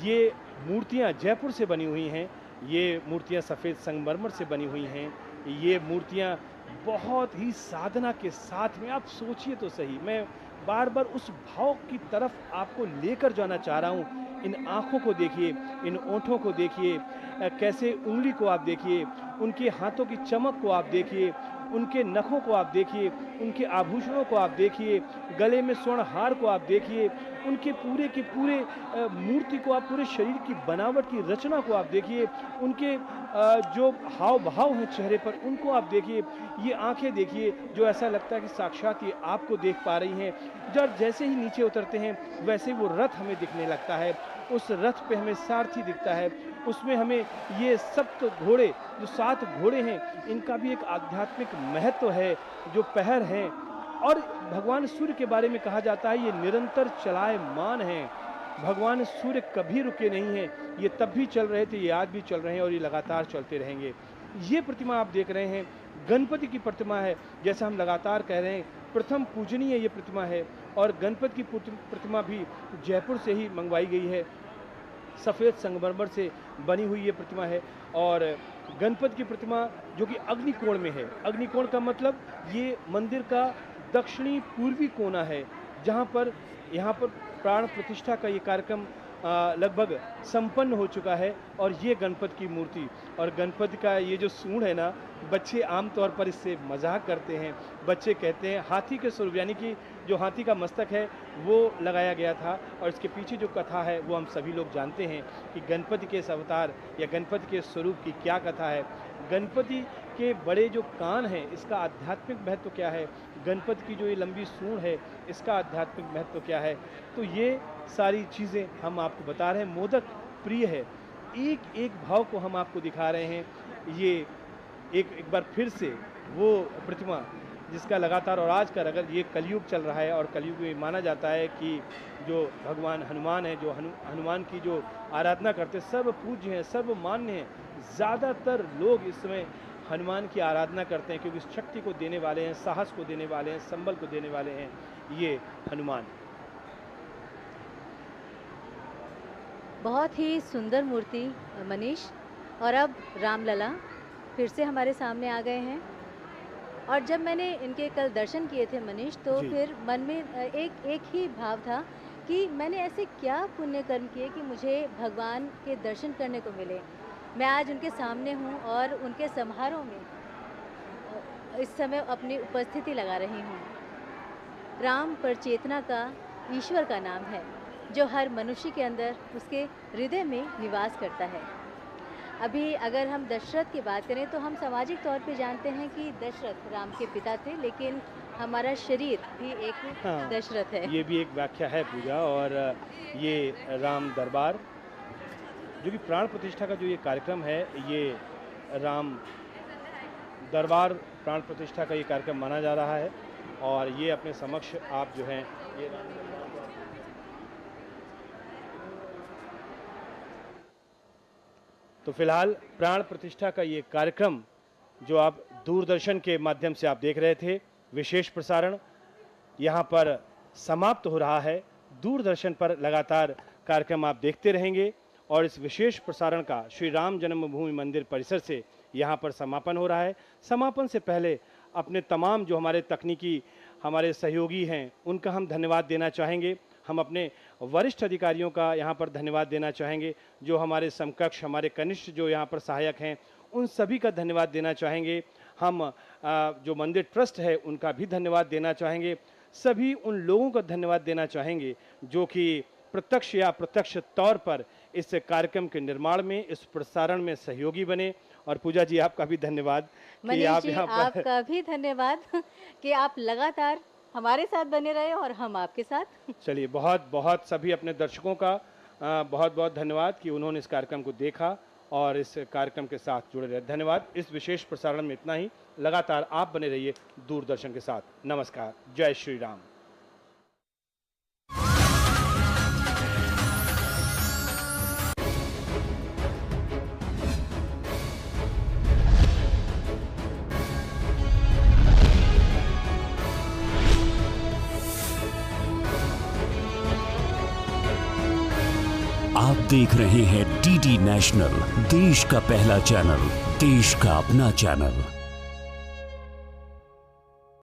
ये मूर्तियाँ जयपुर से बनी हुई हैं। ये मूर्तियाँ सफ़ेद संगमरमर से बनी हुई हैं। ये मूर्तियाँ बहुत ही साधना के साथ में, आप सोचिए तो सही, मैं बार बार उस भाव की तरफ आपको लेकर जाना चाह रहा हूँ। इन आँखों को देखिए, इन ओंठों को देखिए, कैसे उंगली को आप देखिए, उनके हाथों की चमक को आप देखिए, उनके नखों को आप देखिए, उनके आभूषणों को आप देखिए, गले में स्वर्ण हार को आप देखिए, उनके पूरे के पूरे मूर्ति को आप, पूरे शरीर की बनावट की रचना को आप देखिए, उनके जो हाव भाव हैं चेहरे पर उनको आप देखिए, ये आंखें देखिए जो ऐसा लगता है कि साक्षात ये आपको देख पा रही हैं। जब जैसे ही नीचे उतरते हैं वैसे वो रथ हमें दिखने लगता है, उस रथ पे हमें सारथी दिखता है, उसमें हमें ये सप्त घोड़े, जो 7 घोड़े हैं, इनका भी एक आध्यात्मिक महत्व है, जो पहर हैं। और भगवान सूर्य के बारे में कहा जाता है ये निरंतर चलायमान हैं। भगवान सूर्य कभी रुके नहीं हैं, ये तब भी चल रहे थे, ये आज भी चल रहे हैं, और ये लगातार चलते रहेंगे। ये प्रतिमा आप देख रहे हैं गणपति की प्रतिमा है, जैसा हम लगातार कह रहे हैं प्रथम पूजनीय ये प्रतिमा है, और गणपति की प्रतिमा भी जयपुर से ही मंगवाई गई है, सफ़ेद संगमरमर से बनी हुई ये प्रतिमा है। और गणपति की प्रतिमा जो कि अग्निकोण में है, अग्निकोण का मतलब ये मंदिर का दक्षिणी पूर्वी कोना है, जहाँ पर यहाँ पर प्राण प्रतिष्ठा का ये कार्यक्रम लगभग संपन्न हो चुका है। और ये गणपति की मूर्ति और गणपति का ये जो सूंड है ना, बच्चे आमतौर पर इससे मजाक करते हैं। बच्चे कहते हैं हाथी के स्वरूप, यानी कि जो हाथी का मस्तक है वो लगाया गया था। और इसके पीछे जो कथा है वो हम सभी लोग जानते हैं कि गणपति के इस अवतार या गणपति के स्वरूप की क्या कथा है। गणपति के बड़े जो कान हैं इसका आध्यात्मिक महत्व क्या है, गणपति की जो ये लंबी सूंड है इसका आध्यात्मिक महत्व क्या है। तो ये सारी चीज़ें हम आपको बता रहे हैं। मोदक प्रिय है, एक एक भाव को हम आपको दिखा रहे हैं। ये एक बार फिर से वो प्रतिमा जिसका लगातार, और आज का अगर ये कलयुग चल रहा है और कलयुग में माना जाता है कि जो भगवान हनुमान है, जो हनुमान की जो आराधना करते सर्व पूज्य हैं, सर्व मान्य हैं। ज़्यादातर लोग इस समय हनुमान की आराधना करते हैं क्योंकि शक्ति को देने वाले हैं, साहस को देने वाले हैं, संबल को देने वाले हैं ये हनुमान। बहुत ही सुंदर मूर्ति मनीष। और अब रामलला फिर से हमारे सामने आ गए हैं। और जब मैंने इनके कल दर्शन किए थे मनीष, तो फिर मन में एक ही भाव था कि मैंने ऐसे क्या पुण्य कर्म किए कि मुझे भगवान के दर्शन करने को मिले। मैं आज उनके सामने हूँ और उनके समारोह में इस समय अपनी उपस्थिति लगा रही हूँ। राम पर चेतना का ईश्वर का नाम है जो हर मनुष्य के अंदर उसके हृदय में निवास करता है। अभी अगर हम दशरथ की बात करें तो हम सामाजिक तौर पे जानते हैं कि दशरथ राम के पिता थे, लेकिन हमारा शरीर भी एक दशरथ है। ये भी एक व्याख्या है पूजा। और ये राम दरबार जो कि प्राण प्रतिष्ठा का जो ये कार्यक्रम है, ये राम दरबार प्राण प्रतिष्ठा का ये कार्यक्रम माना जा रहा है। और ये अपने समक्ष आप जो हैं ये तो फिलहाल प्राण प्रतिष्ठा का ये कार्यक्रम जो आप दूरदर्शन के माध्यम से आप देख रहे थे, विशेष प्रसारण यहाँ पर समाप्त हो रहा है। दूरदर्शन पर लगातार कार्यक्रम आप देखते रहेंगे और इस विशेष प्रसारण का श्री राम जन्मभूमि मंदिर परिसर से यहाँ पर समापन हो रहा है। समापन से पहले अपने तमाम जो हमारे तकनीकी हमारे सहयोगी हैं उनका हम धन्यवाद देना चाहेंगे। हम अपने वरिष्ठ अधिकारियों का यहाँ पर धन्यवाद देना चाहेंगे, जो हमारे समकक्ष हमारे कनिष्ठ जो यहाँ पर सहायक हैं उन सभी का धन्यवाद देना चाहेंगे। हम जो मंदिर ट्रस्ट है उनका भी धन्यवाद देना चाहेंगे। सभी उन लोगों का धन्यवाद देना चाहेंगे जो कि प्रत्यक्ष या अप्रत्यक्ष तौर पर इस कार्यक्रम के निर्माण में, इस प्रसारण में सहयोगी बने। और पूजा जी आपका भी धन्यवाद कि आप यहाँ पर, आपका भी धन्यवाद कि आप लगातार हमारे साथ बने रहे और हम आपके साथ। चलिए, बहुत बहुत सभी अपने दर्शकों का बहुत बहुत धन्यवाद कि उन्होंने इस कार्यक्रम को देखा और इस कार्यक्रम के साथ जुड़े रहे। धन्यवाद। इस विशेष प्रसारण में इतना ही। लगातार आप बने रहिए दूरदर्शन के साथ। नमस्कार। जय श्री राम। आप देख रहे हैं डीडी नेशनल, देश का पहला चैनल, देश का अपना चैनल।